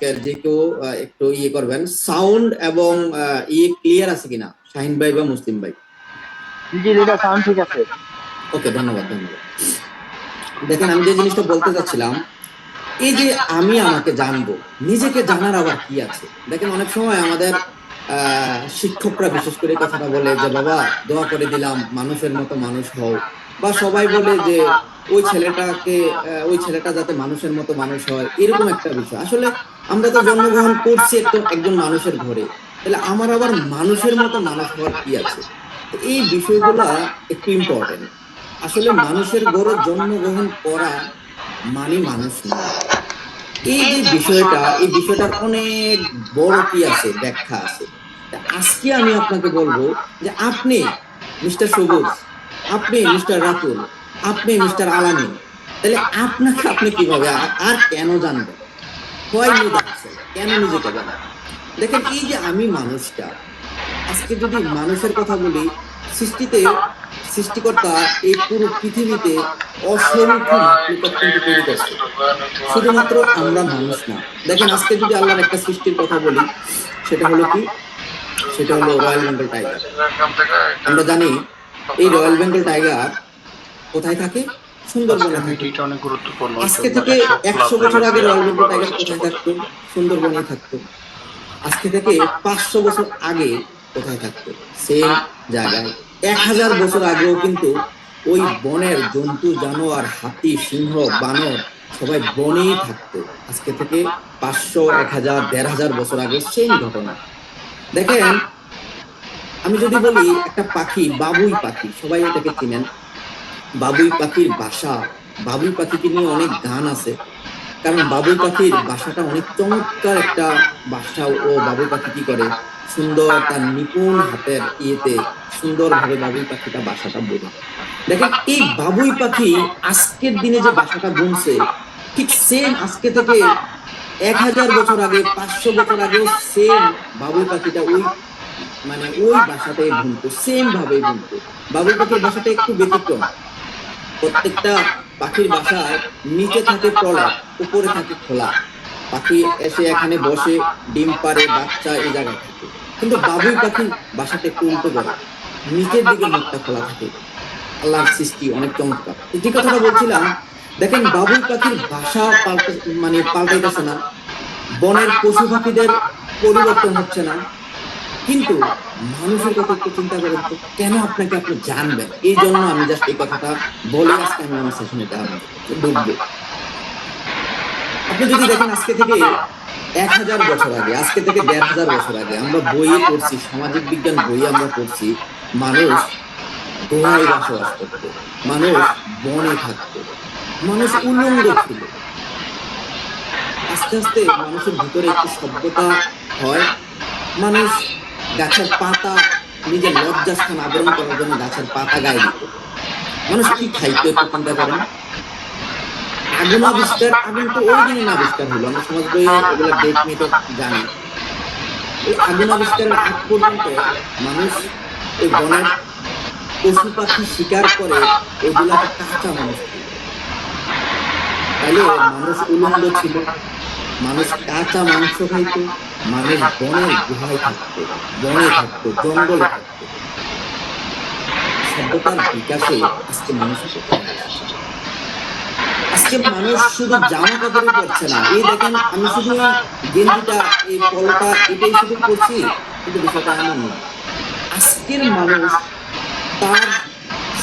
যে কেউ একটু ইয়ে করবেন, সাউন্ড এবং ইয়ে ক্লিয়ার আছে কিনা, শাহিন ভাই বা মুসলিম ভাই? জি জি লিডার, সাউন্ড ঠিক আছে। ওকে, ধন্যবাদ ধন্যবাদ। দেখেন, আমি যে জিনিসটা বলতে চাচ্ছিলাম, এই যে আমি আমাকে জানবো, নিজেকে জানার আবার কি আছে? দেখেন, অনেক সময় আমাদের শিক্ষকরা বিশেষ করে এই কথাটা বলে যে, বাবা দোয়া করে দিলাম মানুষের মতো মানুষ হও, বা সবাই বলে যে ওই ছেলেটাকে ওই ছেলেটা যাতে মানুষের মতো মানুষ হয়, এরকম একটা বিষয়। আসলে আমরা তো জন্মগ্রহণ করছি একজন মানুষের ঘরে, তাহলে আমার আবার মানুষের মতো মানুষ হওয়ার কি আছে? তো এই বিষয়গুলা একটু ইম্পর্টেন্ট। আসলে মানুষের ঘরে জন্মগ্রহণ করা মানে মানুষ না। এই যে বিষয়টা, এই বিষয়টার অনেক বড় কি আছে, ব্যাখ্যা আছে। তা আজকে আমি আপনাকে বলবো যে আপনি মিস্টার সবুজ, আপনি মিস্টার রাতুল, আপনি মিস্টার আলামিন, তাহলে আপনাকে আপনি কিভাবে আর কেন জানবেন? হোয়াই নো দ্যাট, কেন নিজেকে জানবেন? দেখেন, এই যে আমি মানুষটা, আজকে যদি মানুষের কথা বলি, সৃষ্টিতে সৃষ্টিকর্তা এই পুরো পৃথিবীতে অসংখ্য মাকলুকাত কিন্তু তৈরি করছে, শুধুমাত্র আমরা মানুষ না। দেখেন, আজকে যদি আল্লাহর একটা সৃষ্টির কথা বলি, সেটা হলো কি? সেটা হলো রয়্যাল বেঙ্গল টাইগার। আমরা জানি এই রয়্যাল বেঙ্গল টাইগার কোথায় থাকে? সুন্দরবনে থাকে। আজকে থেকে 100 বছর আগে রয়্যাল বেঙ্গল টাইগার কোথায় থাকতো? সুন্দরবনেই থাকতো। আজকে থেকে 500 বছর আগে কোথায় থাকতো? সেম জায়গায়। 1000 বছর আগেও কিন্তু ওই বনের জন্তু জানোয়ার, হাতি, সিংহ, বানর সবাই বনেই থাকতো। আজকে থেকে 500, 1000, 1500 আগেও সেম ঘটনা। দেখেন, আমি যদি বলি একটা পাখি, বাবুই পাখি, সবাই এটাকে চিনেন। বাবুই পাখির বাসা, বাবুই পাখিকে নিয়ে অনেক গান আছে, কারণ বাবুই পাখির বাসাটা অনেক চমৎকার একটা বাসা। ও বাবুই পাখি কি করে, সুন্দর তার নিপুণ হাতের ইয়েতে সুন্দরভাবে বাবুই পাখিটা বাসাটা বোঝে। দেখেন, এই বাবুই পাখি আজকের দিনে যে বাসাটা বুনছে, ঠিক সেম আজকে থেকে 1000 বছর আগে, 500 বছর আগেও সেম বাবুই পাখিটা ওই ওই বাসাটাই বুনতো, সেম ভাবে বুনতো। বাবুই পাখির বাসাটা একটু ব্যতিক্রম। প্রত্যেকটা পাখির বাসায় নিচে থাকে প্রলেপ, উপরে থাকে খোলা। পাখি এসে এখানে বসে, ডিম পারে, বাচ্চা এই জায়গায় থাকে। কিন্তু বাবুই পাখির বাসাটা একটু উল্টো করে, নিচের দিকে মুখটা খোলা থাকে। আল্লাহর সৃষ্টি অনেক চমৎকার। যে কথাটা বলছিলাম, দেখেন বাবুই পাখির বাসা পাল্টাইতেছে না, বনের পশু পাখিদের পরিবর্তন হচ্ছে না, কিন্তু মানুষের কথা একটু চিন্তা করেন তো, কেন আপনাকে আপনি জানবেন? এই জন্য আমি জাস্ট এই কথাটা বলে আজকে আমি আমার সেশনে ঢুকবো। আপনি যদি দেখেন, আজকে থেকে 1000 বছর আগে, আজকে থেকে 1500 বছর আগে আমরা বইয়ে পড়ছি, সামাজিক বিজ্ঞান বইয়ে আমরা পড়ছি, মানুষ গুহায় বসবাস করত, মানুষ বনে থাকতো, মানুষ উলঙ্গ ছিল। আস্তে আস্তে মানুষের ভিতরে একটু সভ্যতা হয়। মানুষ গাছের পাতা, নিজের লজ্জাস্থান আবরণ করার জন্য গাছের পাতা গায়ে দিত। মানুষ কি খাইতো একটু চিন্তা করেন। আগুন আবিষ্কার, আগুন তো ওই দিনে না আবিষ্কার হলো, আমরা সমাজ বইয়ে এগুলো ডেট মেটে জানি। এই আগুন আবিষ্কারের আগ পর্যন্ত মানুষ ওই বনের পশু পাখি শিকার করে ওইগুলাকে কাঁচা মানুষ ছিল। তাইলে মানুষ উলঙ্গ ছিল, মানুষ কাঁচা মাংস খাইতো, মানুষ বনের গুহায় থাকতো, বনে থাকতো, জঙ্গলে থাকতো। সভ্যতার বিকাশে আজকে মানুষ কোথায় এসেছে? আজকে মানুষ শুধু জামা কাপড়ই পরছে না। এই দেখেন, আমি শুধু এই গেঞ্জিটা, এই পলোটা, এটাই শুধু পরছি, কিন্তু বিষয়টা এমন না। আজকের মানুষ তার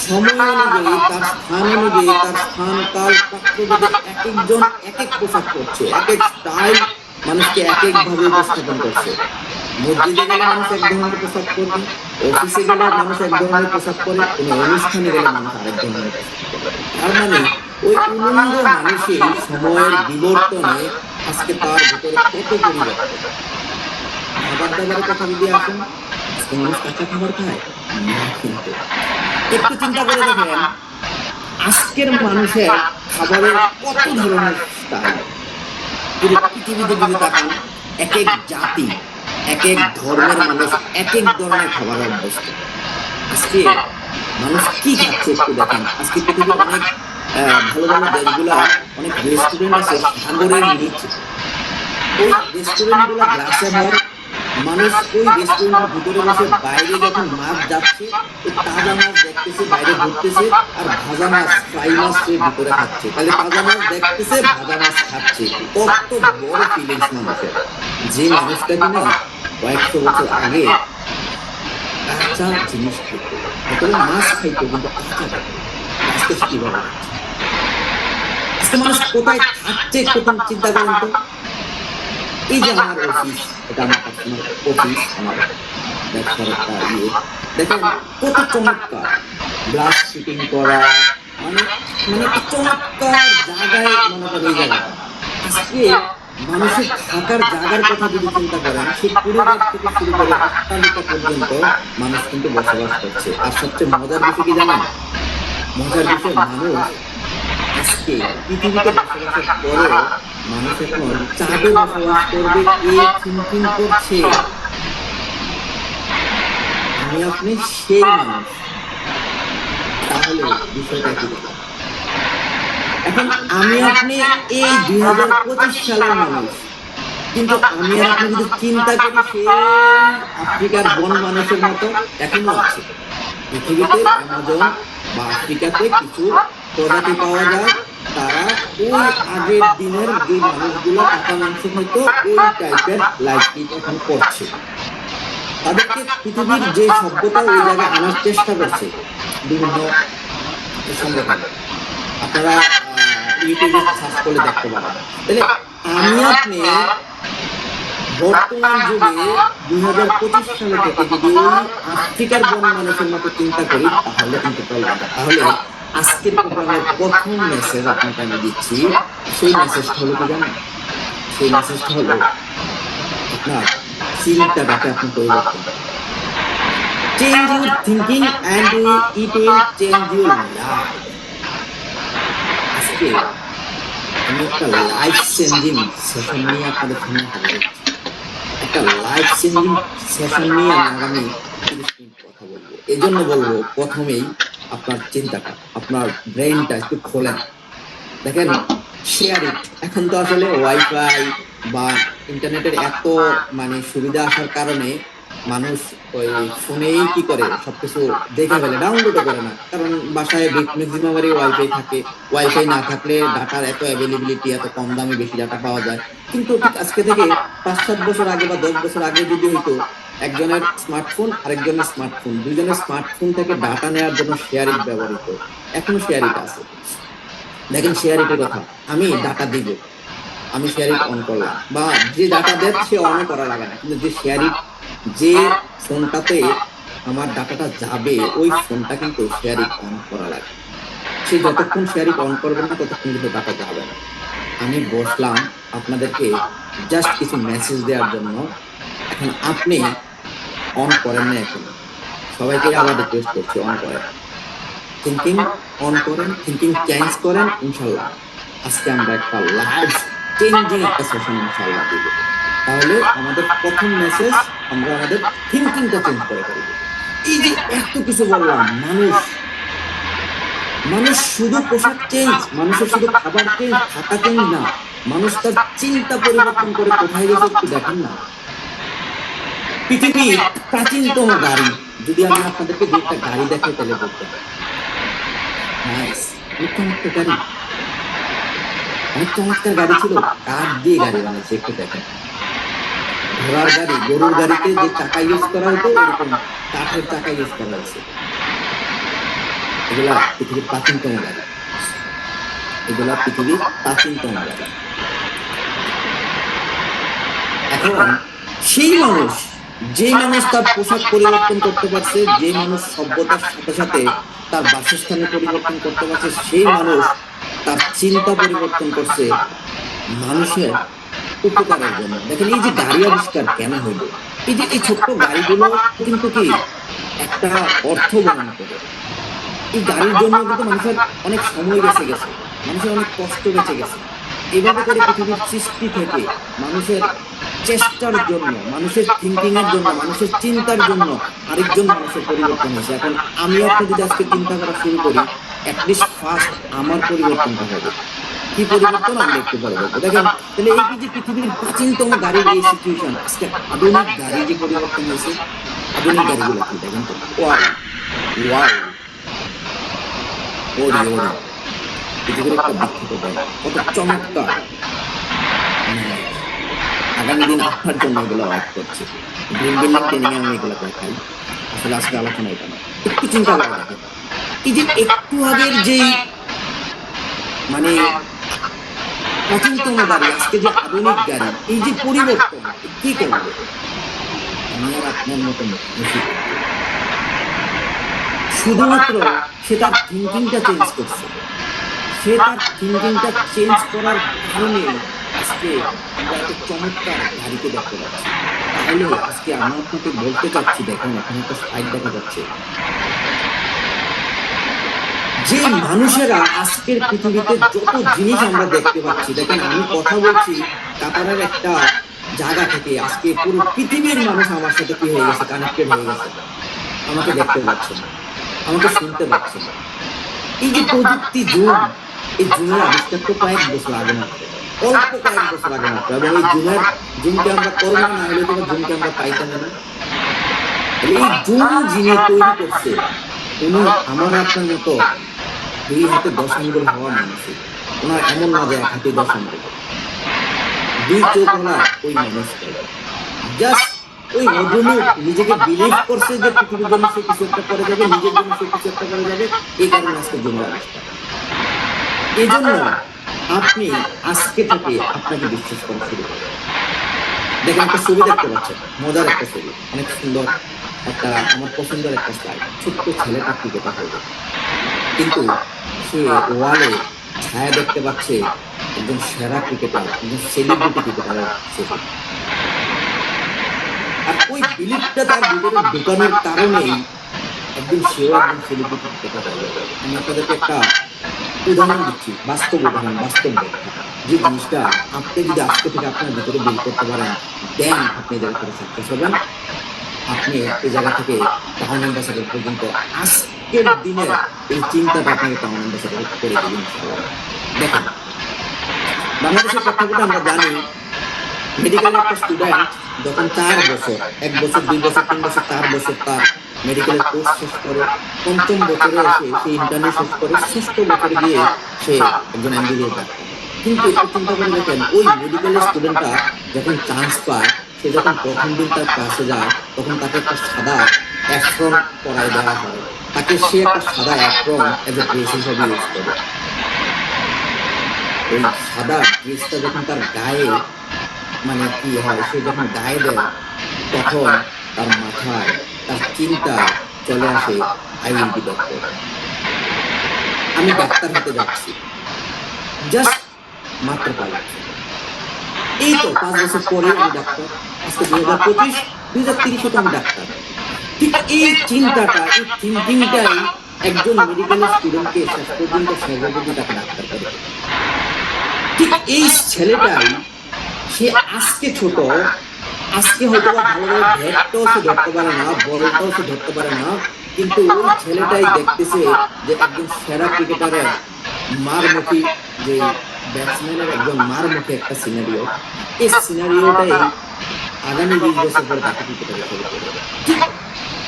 সময় অনুযায়ী, তার স্থান অনুযায়ী, তার স্থান কাল পাত্র ভেদে এক একজন এক এক পোশাক পরছে, এক এক স্টাইল মানুষকে এক এক ভাবে উপস্থাপন করছে। মসজিদে গেলে মানুষ এক ধরনের পোশাক পরবে, অফিসে গেলে মানুষ এক ধরনের পোশাক পরে, কোনো অনুষ্ঠানে গেলে মানুষ আরেক ধরনের পোশাক পরে। তার মানে ওই উলঙ্গ মানুষই সময়ের বিবর্তনে আজকে তার ভিতরে কত পরিবর্তন। খাবার দাবারের কথা যদি আসেন, আজকে মানুষ কাঁচা খাবার খায় না, কিন্তু একটু চিন্তা করে দেখেন, আজকের মানুষের খাবারের কত ধরনের স্টাইল। পুরো পৃথিবীতে যদি তাকান, এক এক জাতি, এক এক ধর্মের মানুষ এক এক ধরনের খাবার অভ্যস্ত। আজকে মানুষ কি খাচ্ছে একটু দেখেন। আজকে পৃথিবীর অনেক ভালো ভালো দেশগুলা, অনেক রেস্টুরেন্ট আছে সাগরের নিচে। ওই রেস্টুরেন্ট গুলো গ্লাসে হয়, মানুষ ওই রেস্টুরেন্টের ভিতরে বসে বাইরে যখন মাছ যাচ্ছে ওই তাজা মাছ দেখতেছে, বাইরে ঘুরতেছে, আর ভাজা মাছ ফ্রাই মাছ সে ভিতরে খাচ্ছে। তাহলে তাজা মাছ দেখতেছে, ভাজা মাছ খাচ্ছে, কত বড় ফিলিংস মানুষের। যে মানুষটা কিনা কয়েকশো বছর আগে কাঁচা জিনিস খাইতো, হয়তো মাছ খাইতো কিন্তু কাঁচা খাইতো, আজকে সে কিভাবে খাচ্ছে? আজকে মানুষ কোথায় থাকছে একটু চিন্তা করেন তো। এই যে আমার অফিস, এটা আমার পার্সোনাল অফিস, আমার ব্যবসার একটা ইয়ে, দেখেন কত চমৎকার গ্লাস ফিটিং করা, মানে মানে একটা চমৎকার জায়গায় মনে করে এই জায়গাটা। আজকে মানুষের থাকার জায়গার কথা যদি চিন্তা করেন, সেই পরিবার থেকে শুরু করে অট্টালিকা পর্যন্ত মানুষ কিন্তু বসবাস করছে। আর সবচেয়ে মজার বিষয় কি জানেন? মজার বিষয়, মানুষ আজকে পৃথিবীতে বসবাসের পরেও মানুষ এখন চাঁদে বসবাস করবে এই থিঙ্কিং করছে। আমি আপনি সেই মানুষ, তাহলে বিষয়টা কি দেখলাম? এখন আমি আপনি এই 2025 সালের মানুষ, কিন্তু আমি আর আপনি যদি চিন্তা করি সেই আফ্রিকার বন মানুষের মতো এখনো আছে পৃথিবীতে। অ্যামাজন বা আফ্রিকাতে কিছু প্রজাতি পাওয়া যায়, তারা ওই আগের দিনের যে মানুষগুলো কাঁচা মাংস হয়তো ওই টাইপের লাইফ এখন করছে। তাদেরকে পৃথিবীর যে সভ্যতা ওই জায়গায় আনার চেষ্টা করছে বিভিন্ন সংগঠন, আপনারা ইউটিউবে সার্চ করলে দেখতে পারেন। তাহলে আমি আপনি বর্তমান যুগে 2025 সালে থেকে যদি ওই আফ্রিকার বন মানুষের মতো চিন্তা করি তাহলে কিন্তু চলবে না। তাহলে আজকের প্রোগ্রামের প্রথম মেসেজ আপনাকে আমি দিচ্ছি, সেই মেসেজটা হলো কি জানেন? সেই মেসেজটা হলো আপনার চিন্তাটাকে আপনি পরিবর্তন করুন। Change your thinking and it will change your life. আজকে আমি একটা লাইফ চেঞ্জিং সেশন নিয়ে আপনাদের সামনে হাজির হচ্ছি। একটা লাইফ চেঞ্জিং সেশন নিয়ে আমি আগামী 30 মিনিট কথা বলবো। এই জন্য বলবো, প্রথমেই আপনার চিন্তাটা, আপনার ব্রেইনটা একটু খোলেন। দেখেন, শেয়ার ইট। এখন তো আসলে ওয়াইফাই বা ইন্টারনেটের এত মানে সুবিধা আসার কারণে মানুষ ওই ফোনেই কি করে সবকিছু দেখে ফেলে, ডাউনলোডও করে না, কারণ বাসায় ম্যাক্সিমামেরই ওয়াইফাই থাকে। ওয়াইফাই না থাকলে ডাটার এত অ্যাভেলেবিলিটি, এত কম দামে বেশি ডাটা পাওয়া যায়। কিন্তু ঠিক আজকে থেকে 5-7 বছর আগে বা 10 বছর আগে যদি হইতো একজনের স্মার্টফোন আরেকজনের স্মার্টফোন, দুইজনের স্মার্টফোন থেকে ডাটা নেওয়ার জন্য শেয়ারিট ব্যবহৃত, এখনো শেয়ারিট আছে। দেখেন শেয়ারিটের কথা, আমি ডাটা দিব, আমি শেয়ারিট অন করলাম, বা যে ডাটা দেয় সে অনও করা লাগে না, কিন্তু যে শেয়ারিট, যে ফোনটাতে আমার ডাটাটা যাবে ওই ফোনটা কিন্তু শেয়ারিট অন করা লাগে। সে যতক্ষণ শেয়ারিট অন করবে না ততক্ষণ কিন্তু ডাটা যাবে না। আমি বসলাম আপনাদেরকে জাস্ট কিছু মেসেজ দেওয়ার জন্য। এখন আপনি অন করেন না, এখন সবাইকে আবার রিকোয়েস্ট করছি অন করেন, থিঙ্কিং অন করেন, থিঙ্কিং চেঞ্জ করেন। ইনশাল্লাহ আজকে আমরা একটা লাইফ চেঞ্জিং একটা সেশন ইনশাল্লাহ দিব। তাহলে আমাদের প্রথম মেসেজ, আমরা আমাদের থিঙ্কিংটা চেঞ্জ করে ফেলবো। এই যে এত কিছু বললাম, মানুষ মানুষ শুধু পোশাক চেঞ্জ, মানুষের শুধু খাবার চেঞ্জ, থাকা চেঞ্জ না, মানুষ তার চিন্তা পরিবর্তন করে কোথায় গেছে একটু দেখেন না। পৃথিবীর প্রাচীনতম গাড়ি, যদি আমি আপনাদেরকে দু একটা গাড়ি দেখাই তাহলে বলতে পারি, নাইস, উত্তম একটা গাড়ি, অনেক চমৎকার গাড়ি ছিল, কাঠ দিয়ে গাড়ি বানাইছে, একটু দেখেন। ঘোড়ার গাড়ি, গরুর গাড়িতে যে চাকা ইউজ করা হতো এরকম কাঠের চাকা ইউজ করা হয়েছে। এগুলা পৃথিবীর প্রাচীনতম গাড়ি, এগুলা পৃথিবীর প্রাচীনতম গাড়ি। এখন সেই মানুষ, যে মানুষ তার পোশাক পরিবর্তন করতে পারছে, যে মানুষ সভ্যতার সাথে সাথে তার বাসস্থানে পরিবর্তন করতে পারছে, সেই মানুষ তার চিন্তা পরিবর্তন করছে মানুষের উপকারের জন্য। দেখেন এই যে গাড়ি আবিষ্কার কেন হইলো, এই যে এই ছোট্ট গাড়িগুলো কিন্তু কি একটা অর্থ বহন করে। এই গাড়ির জন্য কিন্তু মানুষের অনেক সময় বেঁচে গেছে, মানুষের অনেক কষ্ট বেঁচে গেছে। এইভাবে করে পৃথিবীর সৃষ্টি থেকে মানুষের চেষ্টার জন্য, মানুষের থিঙ্কিং এর জন্য, মানুষের চিন্তার জন্য আরেকজন মানুষের পরিবর্তন হয়েছে। এখন আমি আপনি যদি আজকে চিন্তা করা শুরু করি, অ্যাটলিস্ট ফার্স্ট আমার পরিবর্তনটা হবে। কি পরিবর্তন আমরা একটু পরে দেখবো। দেখেন তাহলে এই যে পৃথিবীর প্রাচীনতম গাড়ির এই সিচুয়েশন, আজকে আধুনিক গাড়ি যে পরিবর্তন হয়েছে, আধুনিক গাড়িগুলো কি দেখেন তো, ওয়াও ওয়াও, ওরে ওরে, পৃথিবীর একটা বিখ্যাত গাড়ি, কত চমৎকার। মানে আগামী দিন আপনার জন্য এগুলো ওয়াইট করছে। গ্রিন বিল্ডিং ট্রেনিং এ আমি এগুলো দেখাই, আসলে আজকে আলোচনা এটা না। একটু চিন্তা করে দেখেন, এই যে একটু আগের যেই মানে প্রাচীনতম গাড়ি, আজকে যে আধুনিক গাড়ি, এই যে পরিবর্তন কি করবে, আমি আর আপনার মতো মুশিক শুধুমাত্র সে তার থিঙ্কিংটা চেঞ্জ করছে। সে তার থিঙ্কিংটা চেঞ্জ করার কারণে আজকে আমরা এত চমৎকার গাড়িকে দেখতে পাচ্ছি। তাহলে আজকে আমি আপনাকে বলতে চাচ্ছি, দেখেন এখানে একটা স্লাইড দেখা যাচ্ছে, যে মানুষেরা আজকের পৃথিবীতে যত জিনিস আমরা দেখতে পাচ্ছি, দেখেন আমি কথা বলছি কাতারের একটা জায়গা থেকে, আজকে পুরো পৃথিবীর মানুষ আমার সাথে কি হয়ে গেছে, কানেক্টেড হয়ে গেছে, আমাকে দেখতে পাচ্ছে না, আমাকে শুনতে পাচ্ছে না। এই যে প্রযুক্তি জুম, এই জুমের আবিষ্কার তো কয়েক বছর আগে মাত্র, অল্প কয়েক বছর আগে মাত্র, এবং এই জুমকে আমরা করোনা না হলে তো জুমকে আমরা পাইতাম না। এই জুম যিনি তৈরি করছে, উনি আমার আপনার মতো দুই হাতে 10 আঙ্গুল হওয়া মানুষ। ওনার এমন না যে এক হাতে 10 আঙ্গুল, দুই চোখ ওনার ওই মানুষটাই। জাস্ট ওই ভদ্রলোক নিজেকে বিলিভ করছে যে পৃথিবীর জন্য সে কিছু একটা করে যাবে, নিজের জন্য সে কিছু একটা করে যাবে, এই কারণে আজকে জুমের আবিষ্কার। এই জন্য আপনি আজকে থেকে আপনাকে বিশ্বাস করা শুরু করেন। দেখেন একটা ছবি দেখতে পাচ্ছেন, মজার একটা ছবি, অনেক সুন্দর একটা, আমার পছন্দের একটা স্লাইড। ছোট্ট ছেলেটা ক্রিকেটার হয়ে যাবে, কিন্তু সে ওয়ালে ছায়া দেখতে পাচ্ছে একজন সেরা ক্রিকেটার, একজন সেলিব্রিটি ক্রিকেটারের ছবি। আর ওই বিলিফটা তার ভিতরে ঢুকানোর কারণেই একদিন সেও একজন সেলিব্রিটি ক্রিকেটার হয়ে যাবে। আমি আপনাদেরকে একটা উদাহরণ দিচ্ছি, বাস্তব উদাহরণ, বাস্তব ব্যাখ্যা। যে জিনিসটা আপনি যদি আজকে থেকে আপনার ভিতরে বিল করতে পারেন, দেন আপনি এই জায়গা থেকে সাকসেস হবেন। আপনি এই জায়গা থেকে টাউন অ্যাম্বাসেডর পর্যন্ত আজকের দিনের এই চিন্তাটা আপনাকে টাউন অ্যাম্বাসেডর করে দেবেন ইনশাআল্লাহ। দেখেন বাংলাদেশের প্রেক্ষাপটে আমরা জানি, মেডিকেলের একটা স্টুডেন্ট যখন 4 বছর, 1 বছর 2 বছর 3 বছর 4 বছর তার মেডিকেলের কোর্স শেষ করে, পঞ্চম বছরে এসে সে ইন্টার্নি শেষ করে, ষষ্ঠ বছরে গিয়ে সে একজন এমবিবিএস ডাক্তার। কিন্তু একটু চিন্তা করে দেখেন, ওই মেডিকেলের স্টুডেন্টটা যখন চান্স পায়, সে যখন প্রথম দিন তার ক্লাসে যায়, তখন তাকে একটা সাদা অ্যাপ্রন পরায় দেওয়া হয়, তাকে সে একটা সাদা অ্যাপ্রন এজ এ ড্রেস হিসেবে ইউজ করে। ওই সাদা ড্রেসটা যখন তার গায়ে মানে কি হয়, সে যখন গায়ে দেয়, তখন তার মাথায়, তার চিন্তায় চলে আসে, আই উইল বি ডক্টর, আমি ডাক্তার হতে যাচ্ছি। জাস্ট মাত্র 5 বছর, এই তো 5 বছর পরে আমি ডাক্তার। আজকে 2025, 2030 তো আমি ডাক্তার। ঠিক এই চিন্তাটা, এই থিঙ্কিংটাই একজন মেডিকেলের স্টুডেন্টকে শেষ পর্যন্ত সর্বোপরি তাকে ডাক্তার করে। ঠিক এই ছেলেটাই, সে আজকে ছোট, আজকে হয়তো ভালোভাবে ব্যাটটাও সে ধরতে পারে না, বলটাও সে ধরতে পারে না, কিন্তু ওই ছেলেটাই দেখতেছে যে একজন সেরা ক্রিকেটারের মারমুখী, যে ব্যাটসম্যানের একজন মারমুখী একটা সিনারিও, এই সিনারিওটাই আগামী 20 বছর পরে তাকে ক্রিকেটার হিসেবে করবে। ঠিক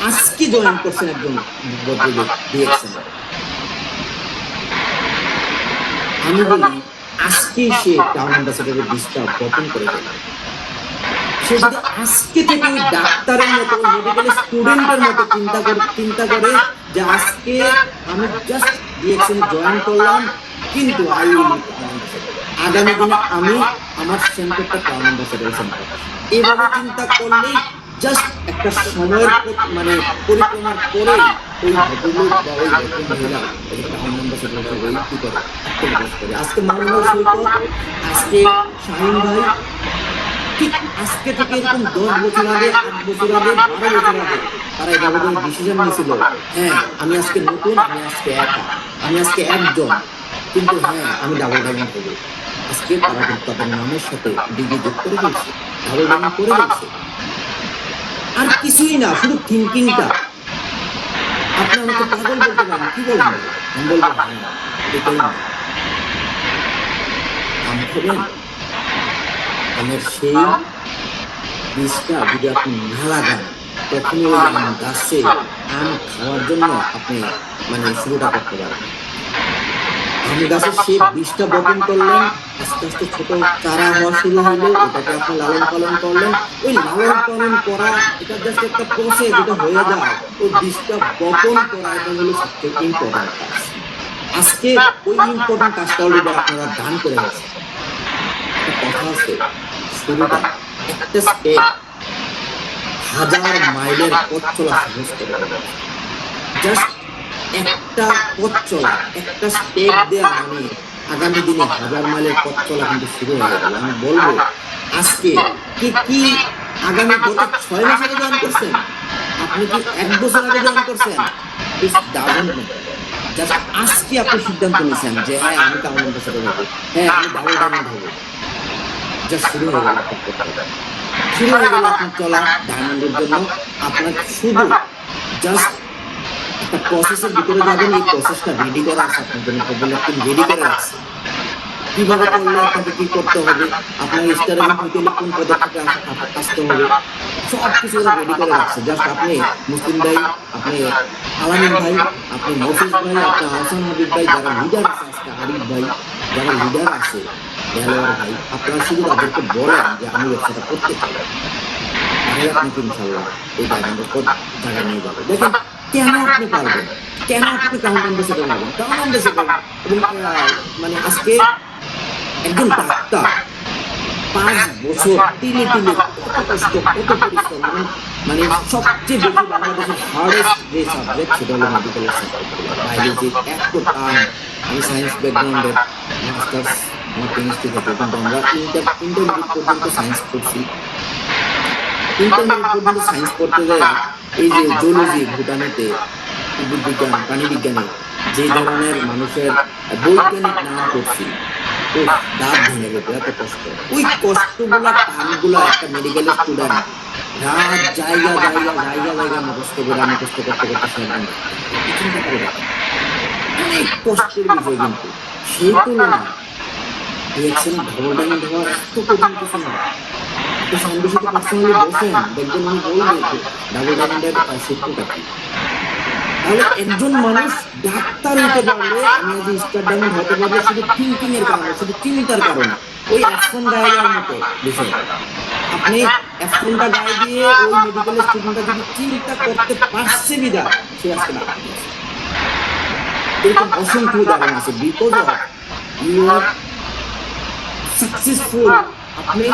আজকে জয়েন করছেন একজন ভদ্রলোক ডিএক্সএন, আমি বলি আজকেই সে টাউন অ্যাম্বাসেডরের বীজটা বপন করে ফেলবে। সে যদি আজকে থেকে ওই ডাক্তারের মতো, মেডিকেল স্টুডেন্টের মতো চিন্তা করে যে আজকে আমি জাস্ট ডিএক্সএন জয়েন করলাম, কিন্তু I will be town ambassador, আগামী দিনে আমি আমার সেন্টারটা টাউন অ্যাম্বাসেডর সেন্টার, এইভাবে চিন্তা করলেই জাস্ট একটা সময়ের মানে পরিক্রমার পরেই ওই ভদ্রলোক বা ওই ভদ্র মহিলা এই টাউন অ্যাম্বাসেডর হিসেবে কি করে আত্মপ্রকাশ করে। আজকে মামুনুল সৈকত, আজকে শাহিন ভাই, ঠিক আজকে থেকে এরকম 10 বছর আগে, 8 বছর আগে, 12 বছর আগে তারা এভাবে করে ডিসিশন নিয়েছিল, হ্যাঁ আমি আজকে নতুন, আমি আজকে একা, আমি আজকে একজন, কিন্তু হ্যাঁ আমি ডাবল ডায়মন্ড হবো। আজকে তারা কিন্তু তাদের নামের সাথে ডিগ্রি যোগ করে দিয়েছে, ডাবল ডায়মন্ড করে দিয়েছে। আর কিছুই না, শুধু থিঙ্কিংটা। আপনি আমাকে পাগল বলতে পারেন, কি বলবেন? আমি বলবো হ্যাঁ, এটাই না। আম খাবেন, আমের সেই বীজটা যদি আপনি না লাগান, তখনই ওই আম গাছে আম খাওয়ার জন্য আপনি শুরুটা করতে পারবেন। আম গাছের সেই বীজটা বপন করলেন, আস্তে আস্তে ছোট চারা হওয়া শুরু হইলো, ওটাকে আপনি লালন পালন করলেন। ওই লালন পালন করা এটা জাস্ট একটা প্রসেস, যেটা হয়ে যায়। ওই বীজটা বপন করা এটা হলো সবচেয়ে ইম্পর্টেন্ট কাজ। আজকে ওই ইম্পর্টেন্ট কাজটা অলরেডি আপনারা ডান করে গেছেন। একটা কথা আছে, শুরুটা একটা স্টেপ হাজার মাইলের পথ চলা সহজ করে দেবে। জাস্ট একটা পথ চলা, একটা স্টেপ দেওয়া আগামী দিনে হাজার মাইলের পথ চলা কিন্তু শুরু হয়ে গেল। আমি বলবো আজকে কি কি আগামী গত 6 মাস আগে জয়েন করছেন, আপনি কি 1 বছর আগে জয়েন করছেন, ইট ডাজন্ট ম্যাটার। জাস্ট আজকে আপনি সিদ্ধান্ত নিয়েছেন যে হ্যাঁ আমি কাউন্ট অ্যাম্বাসেডর হবো, হ্যাঁ আমি ডাবল ডায়মন্ড হবো। জাস্ট শুরু হয়ে গেল আপনার পথটা, শুরু হয়ে গেল আপনার চলা ডায়মন্ডের জন্য। আপনার শুধু জাস্ট একটা প্রসেসের ভিতরে যাবেন, এই প্রসেসটা রেডি করা আছে আপনার জন্য, রেডি করে রাখছে কিভাবে করলে আপনাকে কি করতে হবে, আপনার স্টারে হইতে হলে কোন পদক্ষেপে আসতে হবে, সব কিছু ওরা রেডি করে রাখছে। জাস্ট আপনি মুসলিম ভাই, আপনি আলামিন ভাই, আপনি মফিজ ভাই, আপনি আহসান হাবিব ভাই, যারা লিডার আছে আজকে, আরিফ ভাই, যারা লিডার আছে, দেলোয়ার ভাই, আপনারা শুধু তাদেরকে বলেন যে আমি ব্যবসাটা করতে চাই, তাহলে আপনাকে ইনশাল্লাহ এই ডায়মন্ডের পর জায়গা নিয়ে যাবে। দেখেন কেন আপনি পারবেন, কেন আপনি কাউন্ট অ্যাম্বাসেডর হবেন, কাউন্ট অ্যাম্বাসেডর। এবং আজকে একজন ডাক্তার 5 বছর তিলে তিলে কত কষ্ট, কত পরিশ্রম, এবং সবচেয়ে বেশি বাংলাদেশের হার্ডেস্ট যে সাবজেক্ট সেটা হলো মেডিকেল সাবজেক্ট, বায়োলজি এত টান। আমি সায়েন্স ব্যাকগ্রাউন্ডের, মাস্টার্স আমার কেমিস্ট্রি থেকে, কিন্তু আমরা ইন্টারমিডিয়েট পর্যন্ত সায়েন্স পড়ছি। ইন্টারমিডিয়েট পর্যন্ত সায়েন্স পড়তে যায় এই যে জুলজি, ভুটানিতে উদ্ভিদ বিজ্ঞান, প্রাণী বিজ্ঞানে যে ধরনের মানুষের বৈজ্ঞানিক নাম করছি, ও দাঁত ভেঙে যেত, এত কষ্ট। ওই কষ্টগুলা টানগুলা একটা মেডিকেল স্টুডেন্ট রাত জায়গা জায়গা জায়গা জায়গা মুখস্থ করতে করতে সেরকম চিন্তা করে দেখেন, অনেক কষ্টের বিষয়। কিন্তু সেই তুলনায় ডাবল ডায়মন্ড হওয়া এত কঠিন কিছু না। আপনি সঙ্গে সাথে পার্সোনালি বসেন, দেখবেন আমি বলবো ডাবল ডায়মন্ডের সূত্রটা কি। তাহলে একজন মানুষ ডাক্তার হতে পারলে, আমি আজ স্টার ডায়মন্ড হতে পারলে শুধু থিঙ্কিং এর কারণে, শুধু চিন্তার কারণে। ওই অ্যাফ্রন গায়ের মতো বিষয়, আপনি অ্যাফ্রনটা গায়ে দিয়ে ওই মেডিকেল স্টুডেন্টটা যদি চিন্তা করতে পারছে বিদা, সে আজকে ডাক্তার। এরকম অসংখ্য উদাহরণ আছে। Because of you are successful, আপনি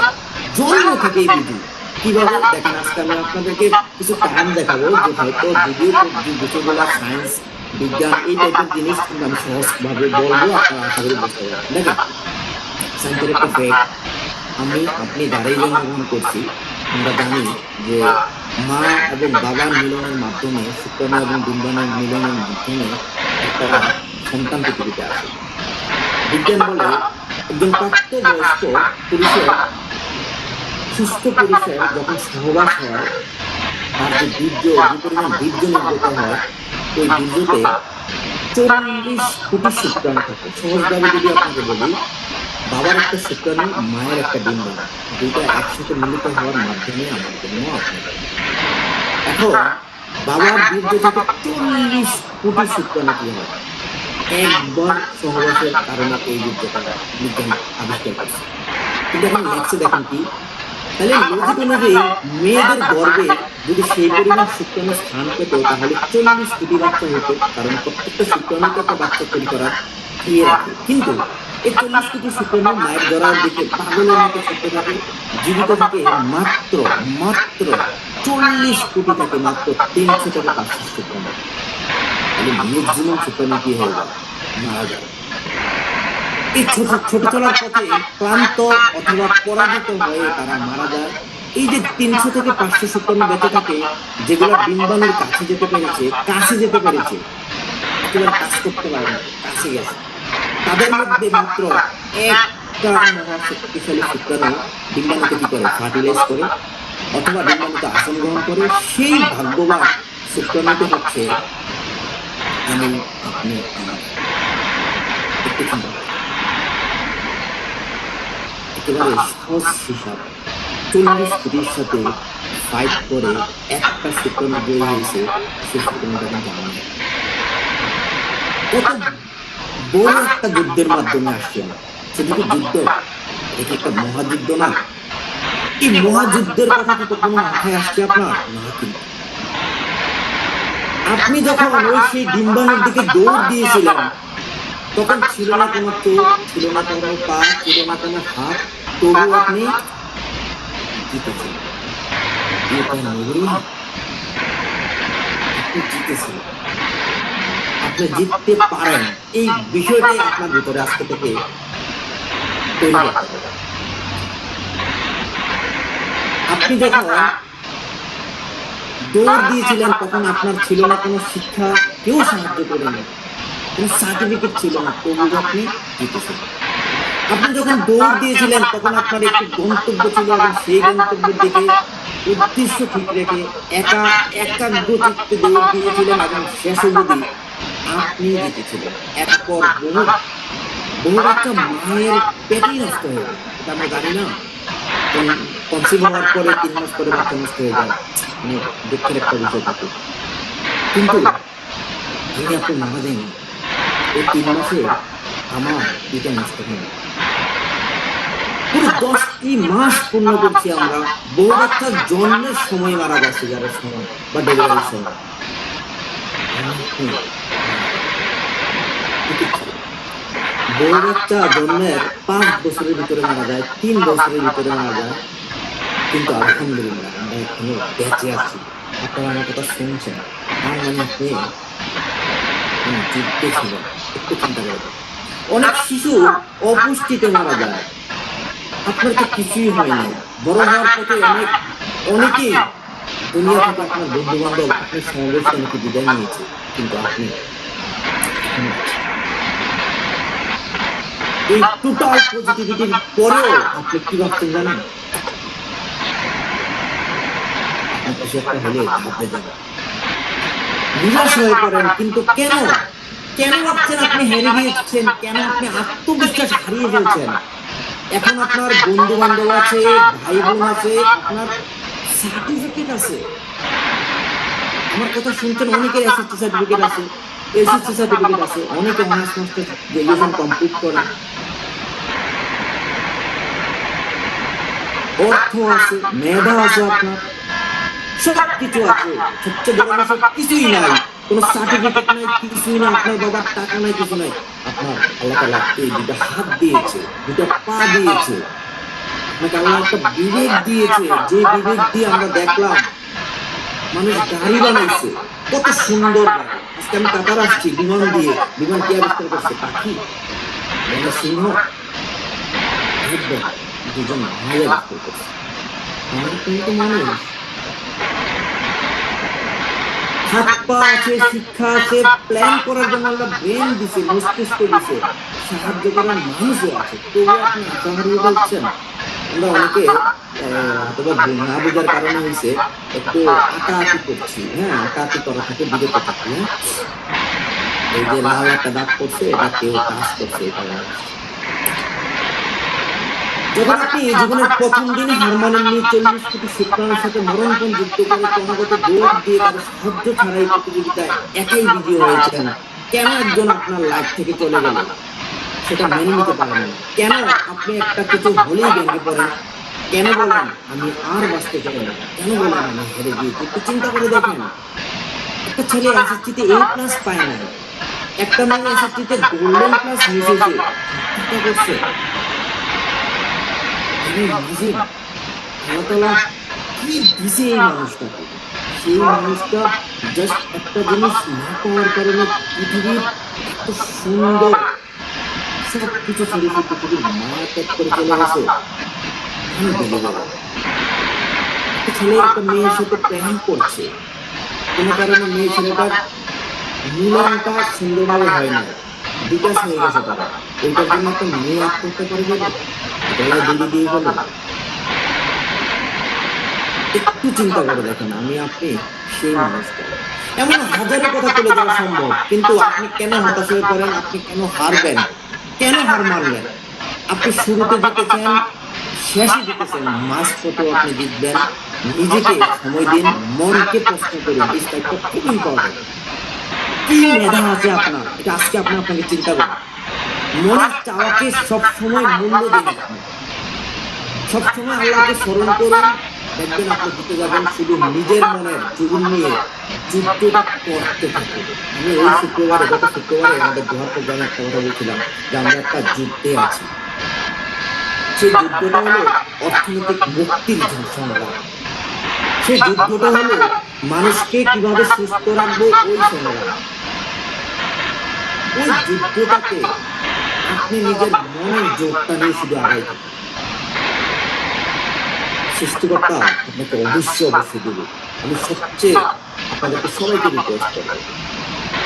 জন্ম থেকেই বুঝি কিভাবে। দেখেন আজকে আমি আপনাদেরকে কিছু টার্ম দেখাবো, যে হয়তো যদিও বিষয়গুলো সায়েন্স বিজ্ঞান এই টাইপের জিনিস, কিন্তু আমি সহজভাবে বলবো, আপনারা আশা করি বুঝতে পারবেন। দেখেন সায়েন্সের একটা ফ্যাক্ট, আপনি যারাই জন্মগ্রহণ করছি, আমরা জানি যে মা এবং বাবার মিলনের মাধ্যমে, শুক্রাণু এবং ডিম্বাণুর মিলনের মাধ্যমে একটা সন্তান পৃথিবীতে আসে। বিজ্ঞান বলে একজন প্রাপ্তবয়স্ক পুরুষের, সুস্থ পুরুষের যখন সহবাস হয়, তার যে বীর্য, যে পরিমাণ বীর্য নির্গত হয়, ওই বীর্যতে 40 কোটি শুক্রাণু থাকে। সহজভাবে যদি আপনাকে বলি, বাবার একটা শুক্রাণু, মায়ের একটা ডিম্বাণু, দুইটা একসাথে মিলিত হওয়ার মাধ্যমে আমার জন্য আপনার। এখন বাবার বীর্য থেকে 40 কোটি শুক্রাণু কি হয়, একবার সহবাসের কারণে এই বীর্যটা বিজ্ঞান আবিষ্কার করছে। কিন্তু এখন লেখছে দেখেন কি, তাহলে লজিক অনুযায়ী মেয়েদের গর্ভে যদি সেই পরিমাণ শুক্রাণু স্থান পেত, তাহলে 40 কোটি বাচ্চা হতো, কারণ প্রত্যেকটা শুক্রাণুকে একটা বাচ্চা তৈরি করার দিয়ে রাখে। কিন্তু এই 40 কোটি শুক্রাণু মায়ের গড়ার দিকে পাগলের মতো ছুটতে থাকে, জীবিত থাকে মাত্র মাত্র 40 কোটি থাকে, মাত্র 300 থেকে 500 শুক্রাণু। তাহলে ম্যাক্সিমাম শুক্রাণু কি হয়ে যায়, মারা যায়। এই ছোট ছোট চলার পথে ক্লান্ত অথবা পরাজিত হয়ে তারা মারা যায়। এই যে 300 থেকে 500 শুক্রাণু বেঁচে থাকে, যেগুলো ডিম্বাণুর কাছে যেতে পেরেছে, একেবারে কাজ করতে পারে না, কাছে গেছে, তাদের মধ্যে মাত্র একটা মহাশক্তিশালী শুক্রাণু ডিম্বাণুকে কি করে, ফার্টিলাইজ করে অথবা ডিম্বাণুতে আসন গ্রহণ করে। সেই ভাগ্যবান শুক্রাণুটি হচ্ছে আমি, আপনি, আমার। একটু চিন্তা একেবারে সহজ হিসাব, 40 কোটির সাথে ফাইট করে একটা সেকেন্ড জয়ী হয়েছে, সে সেকেন্ডটা কিন্তু আমার। কত বড় একটা যুদ্ধের মাধ্যমে আসছে না, সেটা কি যুদ্ধ? এটা কি একটা মহাযুদ্ধ না? এই মহাযুদ্ধের কথা কি কখনো মাথায় আসছে আপনার? না কিন্তু। আপনি যখন ওই সেই ডিম্বাণুর দিকে দৌড় দিয়েছিলেন, তখন ছিল না কোনো চোখ, ছিল না কোনো পা, ছিল না কোনো হাত, তবু আপনি জিতেছিলেন। এটা নবীন, আপনি জিতেছিলেন, আপনি জিততে পারেন, এই বিষয়টাই আপনার ভিতরে আজকে থেকে তৈরি করতে হবে। আপনি যখন দৌড় দিয়েছিলেন, তখন আপনার ছিল না কোনো শিক্ষা, কেউ সাহায্য করেনি, কোনো সার্টিফিকেট ছিল না, তবু আপনি জিতেছিলেন। আপনি যখন দৌড় দিয়েছিলেন, তখন আপনার একটি গন্তব্য ছিল এবং সেই গন্তব্যের দিকে উদ্দেশ্য ঠিক রেখে একাগ্র চিত্তে দৌড় দিয়েছিলেন এবং শেষ অবধি আপনি জিতেছিলেন। এরপর বহু বহু বাচ্চা মায়ের পেটেই নষ্ট হয়ে যায়, এটা আমরা জানি না। কনসিভ হওয়ার পরে 3 মাস পরে বাচ্চা নষ্ট হয়ে যায়, মানে দুঃখের একটা বিষয় থাকে। কিন্তু আমি আপনি মারা যায়নি, এই 3 মাসে আমার পিতা নষ্ট হয়নি। পুরো 10টি মাস পূর্ণ করছি আমরা। বউ বাচ্চা জন্মের সময় মারা যায়, সিজারের সময় বা ডেলিভারির সময়। বউ বাচ্চা জন্মের 5 বছরের ভিতরে মারা যায়, 3 বছরের ভিতরে মারা যায়, কিন্তু আলহামদুলিল্লাহ আমরা এখনো বেঁচে আছি। আপনারা আমার কথা শুনছেন, তার মানে আপনি জিততে ছিলেন। একটু চিন্তা করে দেখেন। অনেক শিশু অপুষ্টিতে মারা যায়, আপনার তো কিছুই হয় নাই। বড় হওয়ার পথে অনেকেই দুনিয়া থেকে, আপনার বন্ধু বান্ধব আপনার সমাবেশ অনেকে বিদায় নিয়েছে, কিন্তু আপনি এখনো আছেন। এই টোটাল পজিটিভিটির পরেও আপনি কি ভাবছেন জানেন? আপনার কিছু একটা হলে ঘাবড়ে যাবেন, নিরাশ হয়ে পড়েন। কিন্তু কেন কেন ভাবছেন আপনি হেরে গিয়েছেন? কেন আপনি আত্মবিশ্বাস হারিয়ে ফেলছেন? এখন আপনার বন্ধু বান্ধব আছে, ভাই বোন আছে, আপনার সার্টিফিকেট আছে। আমার কথা শুনছেন, অনেকের এসএসসি সার্টিফিকেট আছে, এসএসসি সার্টিফিকেট আছে, অনেকে অনার্স মাস্টার্স গ্রাজুয়েশন কমপ্লিট করে, অর্থ আছে, মেধা আছে, আপনার সবকিছু আছে। সবচেয়ে বড় বিষয় কিছুই নাই, কোনো সার্টিফিকেট নাই, কিছুই নাই, আপনার বাবার টাকা নাই, কিছু নাই। আপনার আল্লাহ তাআলা এই 2টা হাত দিয়েছে, 2টা পা দিয়েছে, আপনাকে আল্লাহ একটা বিবেক দিয়েছে, যে বিবেক দিয়ে আমরা দেখলাম মানুষ গাড়ি বানাইছে, কত সুন্দর গাড়ি। আজকে আমি কাতার আসছি বিমান দিয়ে, বিমান কে আবিষ্কার করছে? পাখি, মানে সিংহ, একদম 2জন ভাই আবিষ্কার করছে। আমার কিন্তু মানুষ হাত পা আছে, শিক্ষা আছে, প্ল্যান করার জন্য আল্লাহ ব্রেন দিছে, মস্তিষ্ক দিছে, সাহায্য করার মানুষও আছে, তবু আপনি আশা হারিয়ে ফেলছেন। আমরা অনেকে হয়তোবা না বোঝার কারণে হয়েছে একটু আঁকাআঁকি করছি, হ্যাঁ, আঁকাআঁকি করা থেকে বিরত থাকি। হ্যাঁ, এই যে লাল একটা দাগ করছে, এটা কেউ কাজ করছে, এটা যখন আপনি জীবনের প্রথম দিনে হার মানেননি, 40 কোটি শুক্রাণুর সাথে মরণপণ যুদ্ধ করে ক্রমাগত দৌড় দিয়ে কারো সাহায্য ছাড়াই প্রতিযোগিতায় একাই বিজয়ী হয়েছেন, কেন একজন আপনার লাইফ থেকে চলে গেল সেটা মেনে নিতে পারেন না? কেন আপনি একটা কিছু হলেই ভেঙে পড়েন? কেন বলেন আমি আর বাঁচতে চাই না? কেন বলেন আমি হেরে গিয়েছি? একটু চিন্তা করে দেখেন। একটা ছেলে এসএসসিতে A+ পায় না, একটা মেয়ে এসএসসিতে গোল্ডেন প্লাস মিশেছে, চিন্তা করছে। আল্লাহ তাআলা কি দিছে এই মানুষটাকে? সেই মানুষটা জাস্ট একটা জিনিস না পাওয়ার কারণে পৃথিবীর এত সুন্দর সবকিছু ছেড়ে সে পৃথিবীর মায়া ত্যাগ করে চলে গেছে। আনবিলিভেবল। একটা ছেলে একটা মেয়ের সাথে প্রেম করছে, কোনো কারণে মেয়ে ছেলেটার মিলনটা সুন্দরভাবে হয় না, বিকাশ হয়ে গেছে তারা, ওইটার জন্য একটা মেয়ে আত্মহত্যা করে গেল, গলায় দড়ি দিয়ে গেল। একটু চিন্তা করে দেখেন, আমি আপনি সেই মানুষটা। এমন হাজারো কথা তুলে ধরা সম্ভব, কিন্তু আপনি কেন হতাশ হয়ে পড়েন? আপনি কেন হারবেন? কেন হার মানলেন? আপনি শুরুতে জিতেছেন, শেষে জিতেছেন, মাঝপথেও আপনি জিতবেন। নিজেকে সময় দিন, মনকে প্রশ্ন করুন, এই স্টাইলটা খুব ইম্পর্টেন্ট। কি মেধা আছে আপনার, এটা আজকে আপনাকে চিন্তা করুন। মনের চাওয়াকে সবসময় মূল্য দিন আপনি, সবসময় আল্লাহকে স্মরণ করুন, দেখবেন আপনি জিতে যাবেন। শুধু নিজের মনের জোর নিয়ে যুদ্ধটা করতে থাকুন। আমি ওই শুক্রবারে, গত শুক্রবারে আমাদের দোহার প্রোগ্রামে একটা কথা বলছিলাম যে আমরা একটা যুদ্ধে আছি। সেই যুদ্ধটা হলো অর্থনৈতিক মুক্তির সংগ্রাম। সেই যুদ্ধটা হলো মানুষকে কিভাবে সুস্থ রাখবো, ওই সংগ্রাম। ওই যুদ্ধটাতে আপনি নিজের মনের জোরটা নিয়ে শুধু আগাই থাকুন। সৃষ্টিকর্তা আপনাকে অবশ্যই দেবে। আমি সবচেয়ে আপনাদেরকে সবাইকে রিকোয়েস্ট করবো,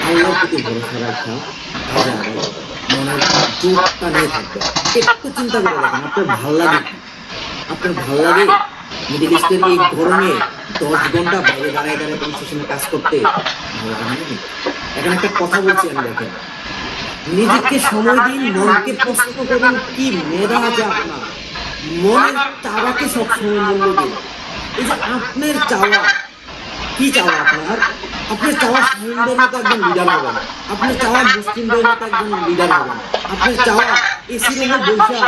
আল্লাহর প্রতি ভরসা রাখা, কাজে আগাই, মনের জোরটা নিয়ে থাকবে। একটু চিন্তা করে দেখেন, আপনার ভাল লাগে কি? আপনার ভাল লাগে মিডল ইস্টের এই গরমে 10 ঘন্টা বাইরে দাঁড়ায় দাঁড়ায় কনস্ট্রাকশনে কাজ করতে? ভালো লাগে না? এখন একটা কথা বলছি আমি, দেখেন, নিজেকে সময় দিন, মনকে প্রশ্ন করুন, কি মেধা আছে আপনার। মনের চাওয়াকে সবসময় মূল্য দিন। এই যে আপনার চাওয়া, কি চাওয়া আপনার? আপনার চাওয়া শাহিনদের মতো একজন লিডার হবেন, আপনার চাওয়া মুসলিমদের মতো একজন লিডার হবেন, আপনার চাওয়া এসি রুমে বসে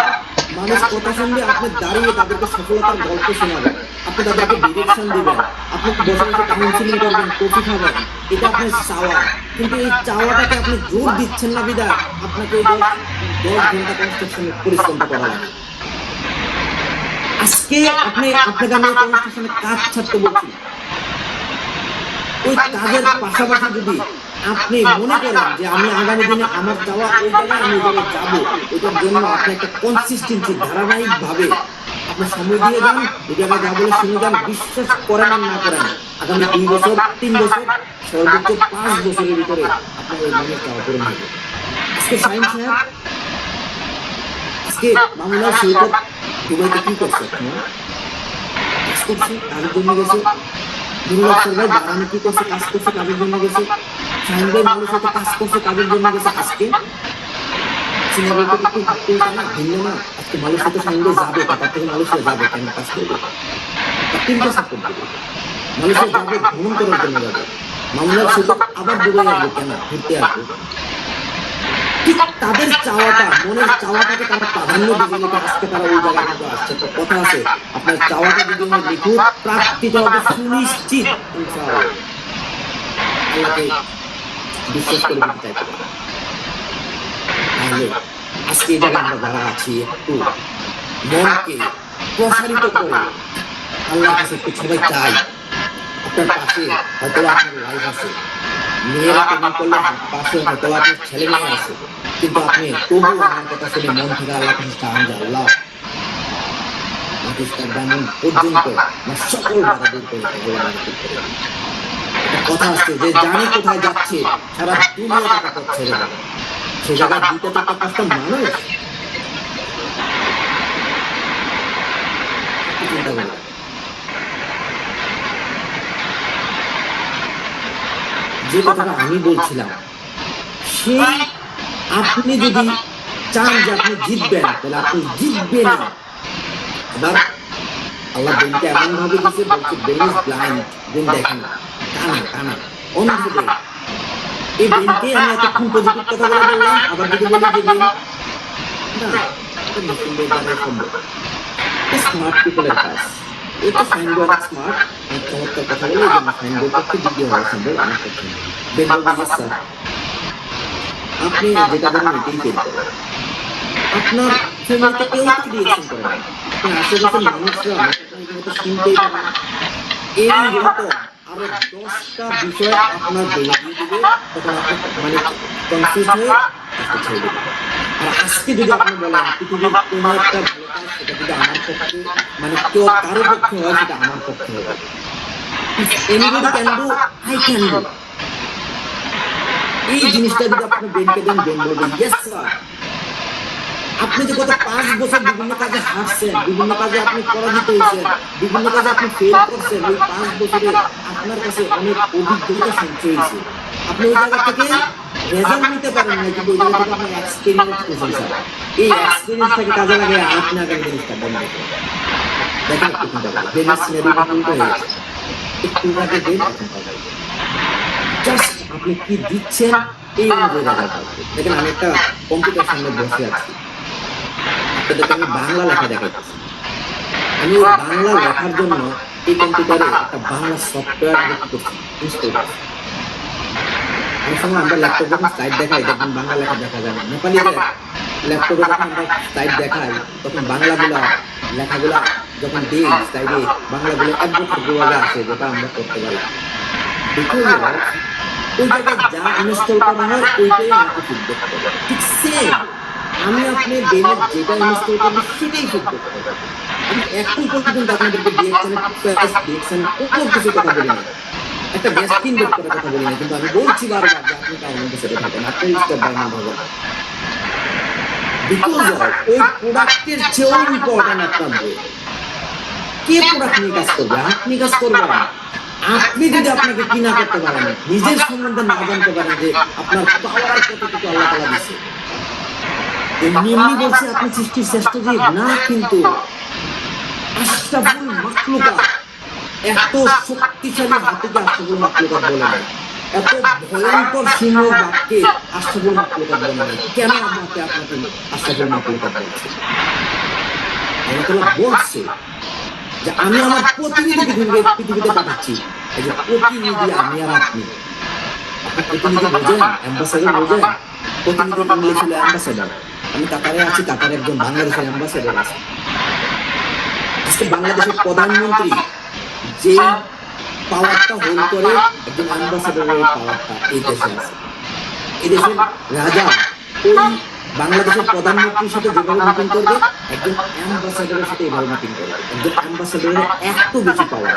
মানুষ কথা শুনবে, আপনি দাঁড়িয়ে তাদেরকে সফলতার গল্প শোনাবেন, আপনি তাদেরকে ডিরেকশন দিবেন, আপনি বসে বসে কাউন্সিলিং করবেন, কফি খাবেন, এটা আপনার চাওয়া। কিন্তু এই চাওয়াটাকে আপনি জোর দিচ্ছেন না বিদায় আপনাকে এই 10 ঘন্টা কনস্ট্রাকশনের পরিশ্রমটা করা লাগে। আজকে আপনাকে আমি কনস্ট্রাকশনে কাজ ছাড়তে বলছি, ওই কাজের পাশাপাশি যদি আপনি মনে করেন যে আমি আগামী দিনে আমার চাওয়া ওই জায়গায়, আমি ওই জায়গায় যাবো, ওইটার জন্য আপনি একটা কনসিস্টেন্সি, ধারাবাহিক ভাবে আপনি সময় দিয়ে যান, ওই জায়গায় যা বলে শুনে যান। বিশ্বাস করেন আর না করেন, আগামী 2 বছর, 3 বছর, সর্বোচ্চ 5 বছরের ভিতরে আপনার ওই মনের চাওয়া পূরণ হবে। আজকে শাহিন সাহেব, আজকে মামুনার সৈকত দুবাইতে কি করছে? কাজ করছে, কাজের জন্য গেছে। নুরুল আফসার ভাই বাগানে কি করছে? কাজ করছে, কাজের জন্য গেছে। শাহিন ভাই মালয়েশিয়াতে কাজ করছে, কাজের জন্য গেছে। আজকে সিঙ্গাপুরকে একটু উল্টা না, ভিন্ন না। আজকে মালয়েশিয়াতে শাহিন ভাই যাবে, কাতার থেকে মালয়েশিয়া যাবে, কেন? কাজ করবে, তার টিমকে সাপোর্ট দেবে। মালয়েশিয়া যাবে, ভ্রমণ করার জন্য যাবে। মামুনার সৈকত আবার দুবাই আসবে, কেন? ঘুরতে আসবে। ঠিক তাদের চাওয়াটা, মনের চাওয়াটাকে তারা প্রাধান্য দিবে, যেটা আজকে তারা ওই জায়গায় কিন্তু আসছে। তো কথা আছে, আপনার চাওয়াটা যদি আমার নিখুঁত, প্রাপ্তিটা হবে সুনিশ্চিত ইনশাআল্লাহ। আল্লাহকে বিশ্বাস করে দিতে চাইতে পারে। তাহলে আজকে এই জায়গায় আমরা যারা আছি, একটু মনকে প্রসারিত করে আল্লাহর কাছে একটু সবাই চাই। আপনার পাশে হয়তো আপনার লাইফ আছে, মেয়েরা প্রেম করলে পাশে হয়তো আপনার ছেলে মেয়ে আছে, কিন্তু আপনি তবু আমার কথা শুনে মন থেকে আল্লাহ কাছে চান যে আল্লাহ ডায়মন্ড পর্যন্ত আমার সকল বাধা দূর করে একটা কথা আছে যে জানে কোথায় যাচ্ছে, সারা দুনিয়া তাকে পথ ছেড়ে দেবে। সে জায়গায় 2-4-5টা মানুষ চিন্তা করে। যে কথাটা আমি বলছিলাম, সেই আপনি যদি চান যে আপনি জিতবেন, তাহলে আপনি জিতবেন। আবার আল্লাহ ব্রেনকে এমন ভাবে দিচ্ছে, বলছে ব্রেন ইজ ব্লাইন্ড, ব্রেন দেখে না, কানা কানা, অন্ধ ব্রেন। এই ব্রেনকে আমি এতক্ষণ পজিটিভ কথা বলে বললাম, আবার যদি বলি যে ব্রেন না, এটা মুসলিমদের দ্বারাই সম্ভব, এটা স্মার্ট পিপলের কাজ। এটা ফাইন বয় স্মার্ট, চমৎকার কথা বলে, এই জন্য ফাইন বয় পক্ষে দ্বিতীয় হওয়া সম্ভব, আমার পক্ষে ব্রেন বলবে স্যার আপনি যেটা বলেন এটাই ফেল করেন। আপনার ফ্যামিলিতে কেউ তো রিয়েকশন করে না, আপনার আশেপাশের মানুষরা আপনাকে শুনতেই পারে না। এইরকম আরো 10টা বিষয় আপনার বলে দিয়ে দিবে, তখন আপনি মানে কনফিউজ হয়ে কাজটা ছেড়ে দেবেন। আর আজকে যদি আপনি বলেন পৃথিবীর কোনো একটা ভালো কাজ, সেটা যদি আমার পক্ষে, মানে কেউ কারো পক্ষে হয়, সেটা আমার পক্ষে হবে। If anybody can do, I can do. এই জিনিসটা যদি আপনি ব্রেনকে দেন, ব্রেন বলবে ইয়েস স্যার। আপনি যে গত 5 বছর বিভিন্ন কাজে হারছেন, বিভিন্ন কাজে আপনি পরাজিত হয়েছেন, বিভিন্ন কাজে আপনি ফেল করছেন, ওই 5 বছরে আপনার কাছে অনেক অভিজ্ঞতা সঞ্চয় হয়েছে। আপনি ওই জায়গা থেকে রেজাল্ট নিতে পারেন না, কিন্তু ওই জায়গা থেকে আপনার এক্সপিরিয়েন্স করছেন স্যার। এই এক্সপিরিয়েন্সটাকে কাজে লাগিয়ে আপনি আগামী জিনিসটা বন্ধ করবেন। দেখেন একটু চিন্তা করেন, ব্রেনের সিনারিটা উল্টো হয়ে গেছে। একটু আগে দেন, এখন পাবেন। জাস্ট আপনি কি দিচ্ছেন এই অনুযায়ী রেজাল্ট আসবে। দেখেন আমি একটা কম্পিউটার সামনে বসে আছি, আপনাদেরকে আমি বাংলা লেখা দেখাইতেছি। আমি ওই বাংলা লেখার জন্য এই কম্পিউটারে একটা বাংলা সফটওয়্যার ইনস্টল করছি। অনেক সময় আমরা ল্যাপটপ যখন স্লাইড দেখাই তখন বাংলা লেখা দেখা যায় না। নেপালি ল্যাপটপে যখন আমরা স্লাইড দেখাই তখন বাংলাগুলা লেখাগুলা যখন দিই স্লাইডে বাংলাগুলো এক বছর দুভাবে আসে, যেটা আমরা করতে পারি। বিকজ ওই জায়গায় যা ইনস্টল করা হয় ওইটাই আমাকে ফিডব্যাক করে। ঠিক সেম আমি আপনি বেনের যেটা ইনস্টল করবো সেটাই ফিডব্যাক করবো। আমি এখন পর্যন্ত আপনাদেরকে ডিএকশনে কোনো কিছু কথা বলি না, একটা বেস্ট ইনভেস্ট করার কথা বলি না, কিন্তু আমি বলছি বারবার যে আপনি তার মধ্যে সেটা থাকেন, আপনি স্টেপ বাই স্টেপ হবেন। বিকজ ওই প্রোডাক্টের চেয়েও ইম্পর্টেন্ট আপনার বই। কে প্রোডাক্ট নিয়ে কাজ করবে? আপনি কাজ করবেন। আপনি যদি আপনাকে কি না করতে পারেন, নিজের সম্বন্ধে না জানতে পারেন যে আপনার পাওয়ার কতটুকু আল্লাহ তাআলা দিয়েছে, এমনি এমনি বলছে আপনি সৃষ্টির শ্রেষ্ঠ জীব না, কিন্তু আশরাফুল মাখলুকাত, এত শক্তিশালী হাতিকে আশরাফুল মাখলুকাত বলে না, এত ভয়ঙ্কর সিংহ বাঘকে আশরাফুল মাখলুকাত বলে না। কেন আপনাকে আশরাফুল মাখলুকাত বলছে? আল্লাহ তাআলা বলছে যে আমি আমার প্রতিনিধিকে পৃথিবীতে পাঠাচ্ছি। এই যে প্রতিনিধি আমি আর আপনি, আপনার প্রতিনিধি বোঝেন, অ্যাম্বাসেডর বোঝেন? প্রতিনিধি ইংলিশ হলো অ্যাম্বাসেডর। আমি কাতারে আছি, কাতারে একজন বাংলাদেশের অ্যাম্বাসেডর আছে। আজকে বাংলাদেশের প্রধানমন্ত্রী যে পাওয়ারটা হোল্ড করে, একজন অ্যাম্বাসেডরের পাওয়ারটা এই দেশে আছে। এই দেশের রাজা ওই বাংলাদেশের প্রধানমন্ত্রীর সাথে যেভাবে মিটিং করবে, একজন অ্যাম্বাসেডরের সাথে এইভাবে মিটিং করবে। একজন অ্যাম্বাসেডরের এত বেশি পাওয়ার।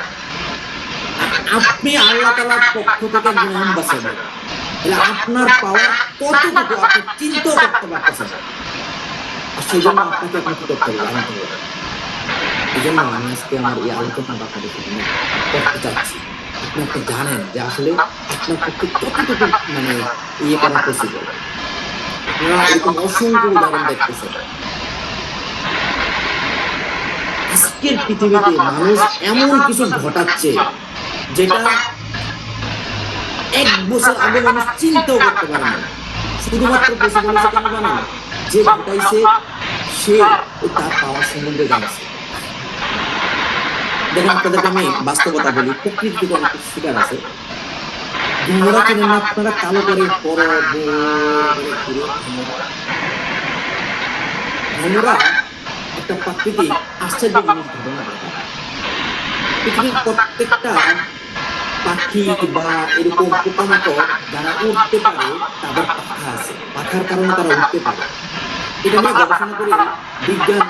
আপনি আল্লাহ তাআলার পক্ষ থেকে একজন অ্যাম্বাসেডর, তাহলে আপনার পাওয়ার কতটুকু আপনি চিন্তাও করতে পারতেছেন। আর সেই জন্য আপনাকে কি করতে হবে জানতে হবে। এই জন্য আমি আজকে আমার এই আলোচনাটা আপনাদের সামনে করতে চাচ্ছি। আপনি জানেন যে আসলে আপনার পক্ষে কতটুকু মানে ইয়ে করা পসিবল। আপনারা এরকম অসংখ্য উদাহরণ দেখতেছেন। আজকের পৃথিবীতে মানুষ এমন কিছু ঘটাচ্ছে যেটা এক বছর আগে মানুষ চিন্তাও করতে পারে না। শুধুমাত্র পসিবল হয়েছে কেন জানেন? যে ঘটাইছে সে তার পাওয়ার সম্বন্ধে জানছে। দেখেন আপনাদেরকে আমি বাস্তবতা বলি, প্রকৃতি থেকে অনেক কিছু শিকার আছে। ঘুমরা চেনেন না আপনারা? কালো করে ঘুমরা একটা প্রাকৃতিক আশ্চর্য জিনিস ঘটনা ঘটে। পৃথিবীর প্রত্যেকটা পাখি বা এরকম পোকামাকড় যারা উঠতে পারে তাদের পাখা আছে, পাখার কারণে তারা উঠতে পারে। এটা নিয়ে গবেষণা করে বিজ্ঞান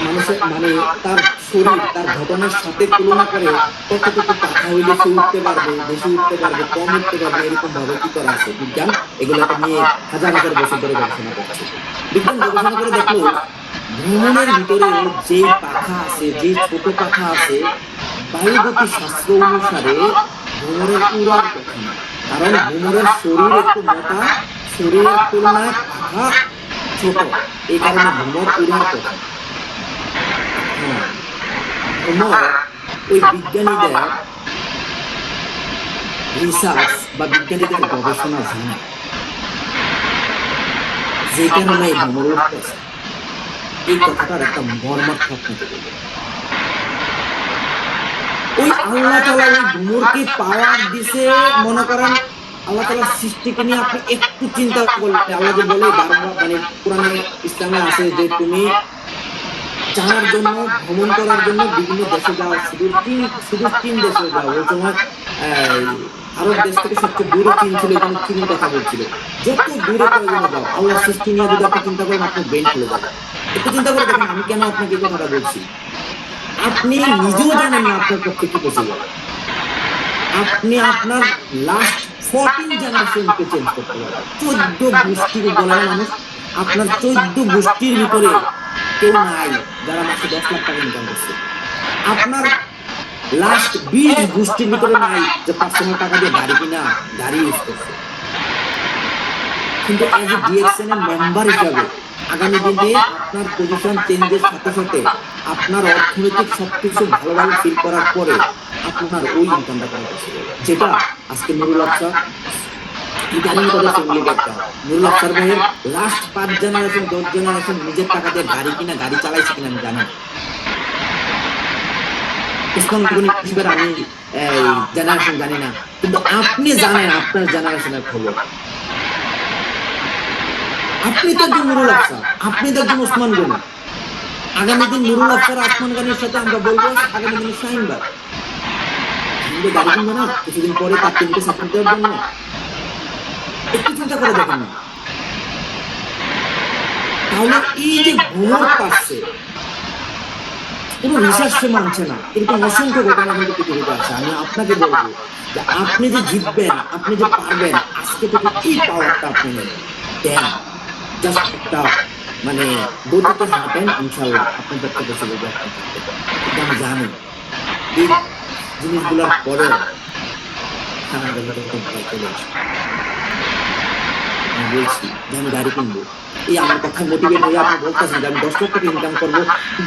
মানুষের মানে তার শরীর তার ঘটনার সাথে তুলনা করে কতটুকু পাখা হইলে সে উঠতে পারবে, বেশি উঠতে পারবে, কম উঠতে পারবে, এরকম ভাবে কি করা আছে। বিজ্ঞান এগুলোকে নিয়ে হাজার হাজার বছর ধরে গবেষণা করছে। বিজ্ঞান গবেষণা করে দেখলো ভ্রমণের ভিতরে যে পাখা আছে, যে ছোট পাখা আছে, বায়ুগতি শাস্ত্র অনুসারে ভ্রমণের উড়ার কথা না। কারণ ভ্রমণের শরীর একটু মোটা, শরীরের তুলনায় পাখা ছোট, এই কারণে ভ্রমণ উড়ার কথা। ওই বিজ্ঞানীদের রিসার্চ বা বিজ্ঞানীদের গবেষণা জানে যে কারণে এই ভ্রমণ উঠতেছে। এই কথাটার একটা মর্মার্থ আপনাকে বলবো। ওই আল্লাহ তাআলা ওই ভ্রমণকে পাওয়ার দিছে। মনে করেন আল্লাহ তাআলার সৃষ্টিকে নিয়ে আপনি একটু চিন্তা করলে, আল্লাহ যে বলে বারবার মানে কোরআনে ইসলামে আছে যে তুমি জানার জন্য ভ্রমণ করার জন্য বিভিন্ন দেশে যাও, শুধু চীন দেশে যাও। ওই সময় আরব দেশ থেকে সবচেয়ে দূরে চীন ছিল, এখানে চীনের কথা বলছিল। যত দূরে প্রয়োজনে যাও, আল্লাহ সৃষ্টি নিয়ে যদি আপনি চিন্তা করেন আপনার ব্রেন খুলে যাবে। একটু চিন্তা করে দেখেন আমি কেন আপনাকে এই কথাটা বলছি। আপনি নিজেও জানেন না আপনার পক্ষে কি পসিবল। আপনি আপনার লাস্ট 14 জেনারেশনকে চেঞ্জ করতে পারবেন। 14 গোষ্ঠীর বলার মানুষ, আপনার 14 গোষ্ঠীর ভিতরে কেউ নাই যারা মাসে 10 লাখ টাকা ইনকাম করছে। আপনার লাস্ট 20 গোষ্ঠীর ভিতরে নাই যে পার্সোনাল টাকা দিয়ে গাড়ি কিনা, গাড়ি ইউজ করছে। কিন্তু অ্যাজ এ ডিএক্সএন এর মেম্বার হিসাবে আগামী দিনে আপনার পজিশন চেঞ্জের সাথে সাথে আপনার অর্থনৈতিক সবকিছু ভালোভাবে ফিল করার পরে আপনার ওই ইনকামটা করা পসিবল, যেটা আজকে নুরুল আফসার, জানি না তাদের ফ্যামিলি ব্যাকগ্রাউন্ড, নুরুল আফসার ভাইয়ের লাস্ট 5 জেনারেশন 10 জেনারেশন নিজের টাকা দিয়ে গাড়ি কিনা গাড়ি চালাইছে কিনা আমি জানি না। উসমান গনি হিসেবে আমি এই জেনারেশন জানি না, কিন্তু আপনি জানেন আপনার জেনারেশনের খবর। আপনি তো একজন নুরুল আফসার, আপনি তো একজন ওসমান গনি। আগামী দিন নুরুল আফসার ওসমান গনির সাথে আমরা বলবো আগামী দিনে শাহিন ভাই গাড়ি কিনবো না কিছুদিন পরে তার টিমকে সাপোর্ট দেওয়ার জন্য। একটু চিন্তা করে দেখেন না, তাহলে এই যে ভ্রমণ পাচ্ছে কোনো রিসার্চ সে মানছে না, এরকম অসংখ্য ঘটনা কিন্তু পৃথিবীতে আছে। আমি আপনাকে বলবো যে আপনি যে জিতবেন, আপনি যে পারবেন, আজকে থেকে এই পাওয়ারটা আপনি দেন, জাস্ট একটা মানে গতিতে হাঁটেন, ইনশাল্লাহ আপনার পক্ষে বেশি বলবো কিন্তু আমি জানি এই জিনিসগুলোর পরেও আমাদের মধ্যে একটা ভয় চলে আসে। আমি বলছি যে আমি গাড়ি কিনবো, এই আমার কথা মোটিভেট হয়ে আপনি বলতেছেন যে আমি 10 লাখ টাকা ইনকাম করবো,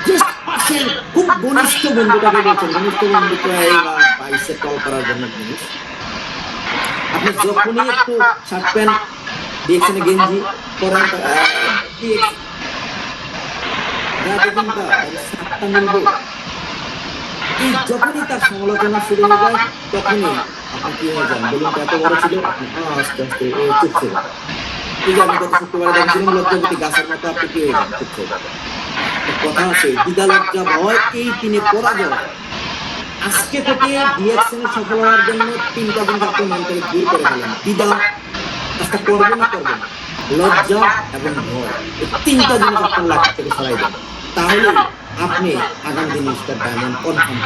জাস্ট পাশের খুব ঘনিষ্ঠ বন্ধুটাকে বলছেন, ঘনিষ্ঠ বন্ধুটা এই বাইসে কল করার জন্য জিনিস। আপনি যখনই একটু শার্ট প্যান্ট ডিএক্সএন গেঞ্জি পরেন শার্টটা মিলবে, এই যখনই তার সমালোচনা শুরু হয়ে যায় তখনই আপনি কি হয়ে যান, বলুন এত বড় ছিল আপনি আস্তে আস্তে চুপছে। এই যে আমি গত শুক্রবারে দেখছিলাম লজ্জাবতী গাছের মতো আপনি কি হয়ে যান, চুপছে। কথা আছে দিদা লজ্জা ভয় এই তিনে পরাজয়। আজকে থেকে ডিএক্সএন এর সফল হওয়ার জন্য 3টা জিনিস আপনি মন থেকে দূর করে ফেলেন। দিদা কাজটা করবো না করবো না, লজ্জা এবং ভয়, এই 3টা জিনিস আপনার লাইফ থেকে সরাই দেন, তাহলে আপনি আগামী দিনে স্টার ডায়মন্ড কনফার্ম।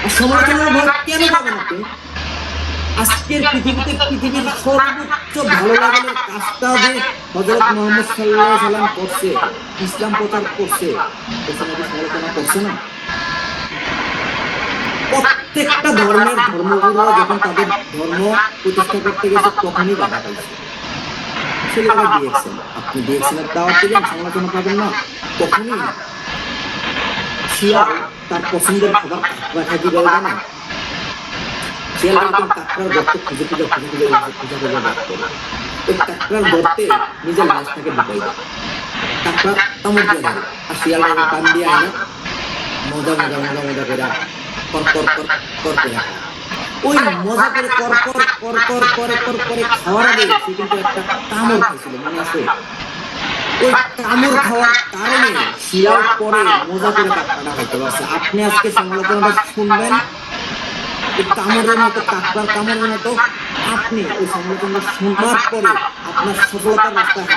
আর সমালোচনার ভয় কেন পাবেন আপনি? আজকের পৃথিবীতে পৃথিবীর সর্বোচ্চ ভালো লাগানোর কাজটা যে হযরত মুহাম্মদ সাল্লাল্লাহু আলাইহি সাল্লাম করছে, ইসলাম প্রচার করছে, ওখানে সমালোচনা করছে না। প্রত্যেকটা ধর্মের ধর্মগুরুরা যখন তাদের ধর্ম প্রতিষ্ঠা করতে গেছে তখনই বাধা পাইছে। সেগুলো দিয়েছেন, আপনি দিয়েছেন দাওয়াত দিলেন, সমালোচনা পাবেন না কখনই না। শিয়াল তার পছন্দের খাবার রাখা কি বলে জানেন? শিয়াল কিন্তু কাঁকড়ার গর্তে খুঁজে খুঁজে খুঁজে খুঁজে খুঁজে খুঁজে বাদ করে ওই কাঁকড়ার গর্তে নিজের লাশটাকে ঢুকাই দেয়। কাঁকড়া কামড় দিয়ে ধরে আর শিয়ালটাকে টান দিয়ে আয় না মজা মজা মজা মজা করে কর কর কর কর করে ওই মজা করে কর কর কর কর করে কর করে খাওয়ার আগে সে কিন্তু একটা কামড় খাইছিল, মনে আছে? ওই কামড় খাওয়ার কারণে শিয়াল পরে মজা করে কাঁকড়াটা খাইতে পারছে। আপনি আজকে সমালোচনাটা শুনবেন কামড়ের মতো, কাঁকড়ার কামড়ের মতো, আপনি ওই সমালোচনা শোনার পরে আপনার সফলতার রাস্তায়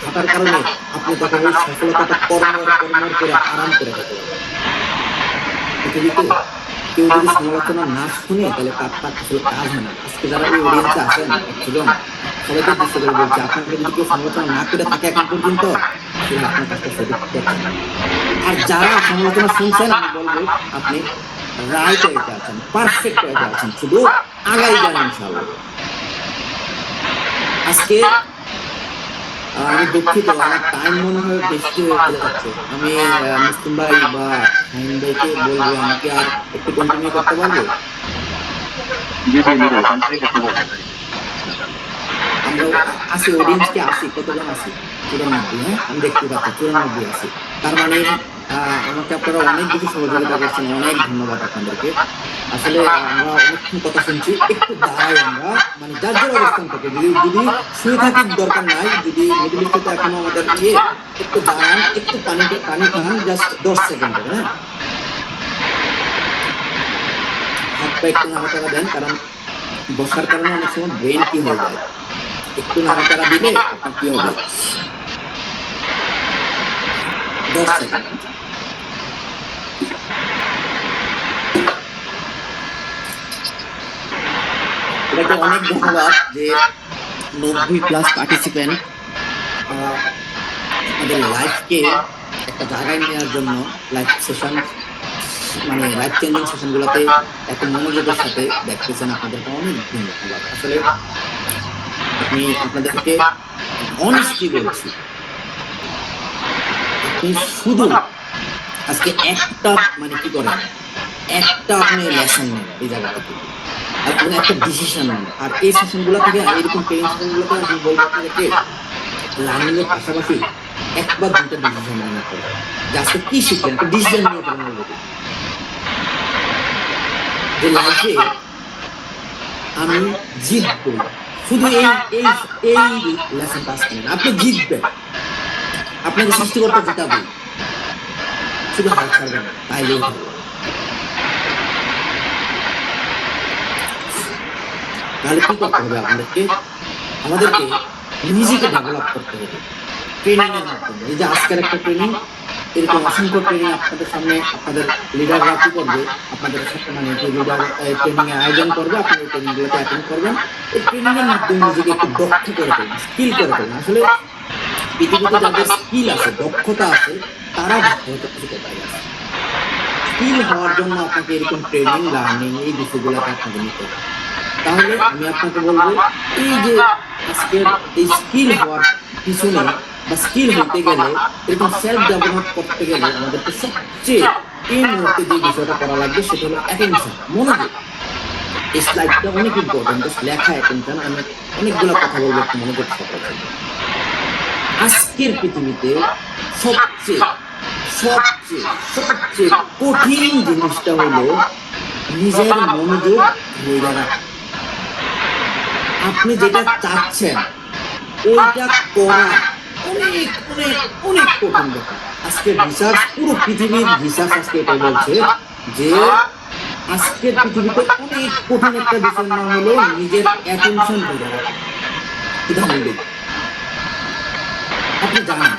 হাঁটার কারণে আপনি তখন ওই সফলতাটা কর্মর করে আরাম করে যেতে পারবেন। পৃথিবীতে কেউ যদি সমালোচনা না শুনে তাহলে তার আসলে কাজ হয় না। আজকে যারা এই অডিয়েন্সে আছেন একজন সবাইকে উদ্দেশ্য করে বলছি, আপনাকে যদি কেউ সমালোচনা না করে থাকে এখন পর্যন্ত তাহলে আপনার কাজটা সঠিক করছেন। আর যারা সমালোচনা শুনছেন আমি বলবো আপনি রাইট ওয়েতে আছেন, পারফেক্ট ওয়েতে আছেন, শুধু আগাই যান ইনশাআল্লাহ। আজকে আমি দুঃখিত, আমার টাইম মনে হয় বেশি হয়ে যাচ্ছে। আমি মুসলিম ভাই বা শাহিন ভাইকে বলবো আমাকে আর একটু কন্টিনিউ করতে পারবো? আমরা আসি, অডিয়েন্সকে আসি, কতজন আসি? 94। হ্যাঁ, আমি দেখতে পাচ্ছি 94 আসি। তার মানে আমাকে আপনারা অনেক বেশি সহযোগিতা করছেন, অনেক ধন্যবাদ আপনাদেরকে। আসলে আমরা অনেকক্ষণ কথা শুনছি, একটু দাঁড়াই আমরা, মানে যার যার অবস্থান থেকে যদি শুয়ে থাকার দরকার নাই, যদি মিডল ইস্টে এখনো আমাদের একটু দাঁড়ান, একটু পানি খান, জাস্ট 10 সেকেন্ড। হ্যাঁ, হাত পা একটু নাড়াচাড়া দেন, কারণ বসার কারণে অনেক সময় ব্রেন কি হয়ে যায়, একটু নাড়াচাড়া দিলে আপনার কি হবে? 10 সেকেন্ড। এটাকে অনেক ধন্যবাদ যে 90+ পার্টিসিপেন্ট আমাদের লাইফকে একটা জায়গায় নেওয়ার জন্য, লাইফ সেশন মানে লাইফ চেঞ্জিং সেশন গুলোতে এত মনোযোগের সাথে দেখতেছেন, আপনাদেরকে অনেক ধন্যবাদ। আসলে আমি আপনাদেরকে অনেস্টলি বলছি, আপনি শুধু আজকে একটা মানে কি করেন, একটা আপনি লেসন নেন এই জায়গা থেকে, আর আপনি একটা ডিসিশন নেন। আর এই সেশন গুলো থেকে, এরকম ট্রেনিং সেশন গুলো থেকে আমি বলবো আপনাদেরকে লার্নিং এর পাশাপাশি একবার দুইটা ডিসিশন নেন আপনারা, যে আজকে কি শিখলেন, একটা ডিসিশন নিয়ে ফেলেন অলরেডি, যে লাইফে আমি জিতবো। শুধু এই এই এই লেসনটা আজকে নেন, আপনি জিতবেন, আপনাকে সৃষ্টিকর্তা জিতাবে, শুধু হাল ছাড়বেন না, তাইলেই হবে। তাহলে কি করতে হবে আপনাদেরকে, আমাদেরকে নিজেকে ডেভেলপ করতে হবে ট্রেনিং এর মাধ্যমে। এই যে আজকের একটা ট্রেনিং, এরকম অসংখ্য ট্রেনিং আপনাদের সামনে আপনাদের লিডাররা কি করবে, আপনাদের সাথে মানে লিডার ট্রেনিং এর আয়োজন করবে, আপনারা এই ট্রেনিং গুলোতে অ্যাটেন্ড করবেন। এই ট্রেনিং এর মাধ্যমে নিজেকে একটু দক্ষ করে ফেলবেন, স্কিল করে ফেলবেন। আসলে পৃথিবীতে যাদের স্কিল আছে, দক্ষতা আছে, তারা হয়তো কিছু করতে পারে। স্কিল হওয়ার জন্য আপনাকে এরকম ট্রেনিং, লার্নিং এই বিষয়গুলোকে আপনাকে নিতে হবে। তাহলে আমি আপনাকে বলবো, এই যে আজকের এই স্কিল হওয়ার পিছনে বা স্কিল হতে গেলে, এরকম সেলফ ডেভেলপ করতে গেলে আমাদেরকে সবচেয়ে এই মুহূর্তে যে বিষয়টা করা লাগবে সেটা হলো অ্যাটেনশন, মনোযোগ। এই স্লাইডটা অনেক ইম্পর্টেন্ট, লেখা অ্যাটেনশন। আমি অনেকগুলো কথা বলবো, একটু মনোযোগ সহকারে। আজকের পৃথিবীতে সবচেয়ে সবচেয়ে সবচেয়ে কঠিন জিনিসটা হলো নিজের মনোযোগ ধরে রাখা। আপনি যেটা চাচ্ছেন ওইটা করা অনেক অনেক অনেক কঠিন ব্যাপার। আজকে রিসার্চ, পুরো পৃথিবীর রিসার্চ আজকে এটা বলছে যে আজকের পৃথিবীতে অনেক কঠিন একটা বিষয় নাম হলো নিজের অ্যাটেনশন ধরে রাখা। উদাহরণ দিই, আপনি জানেন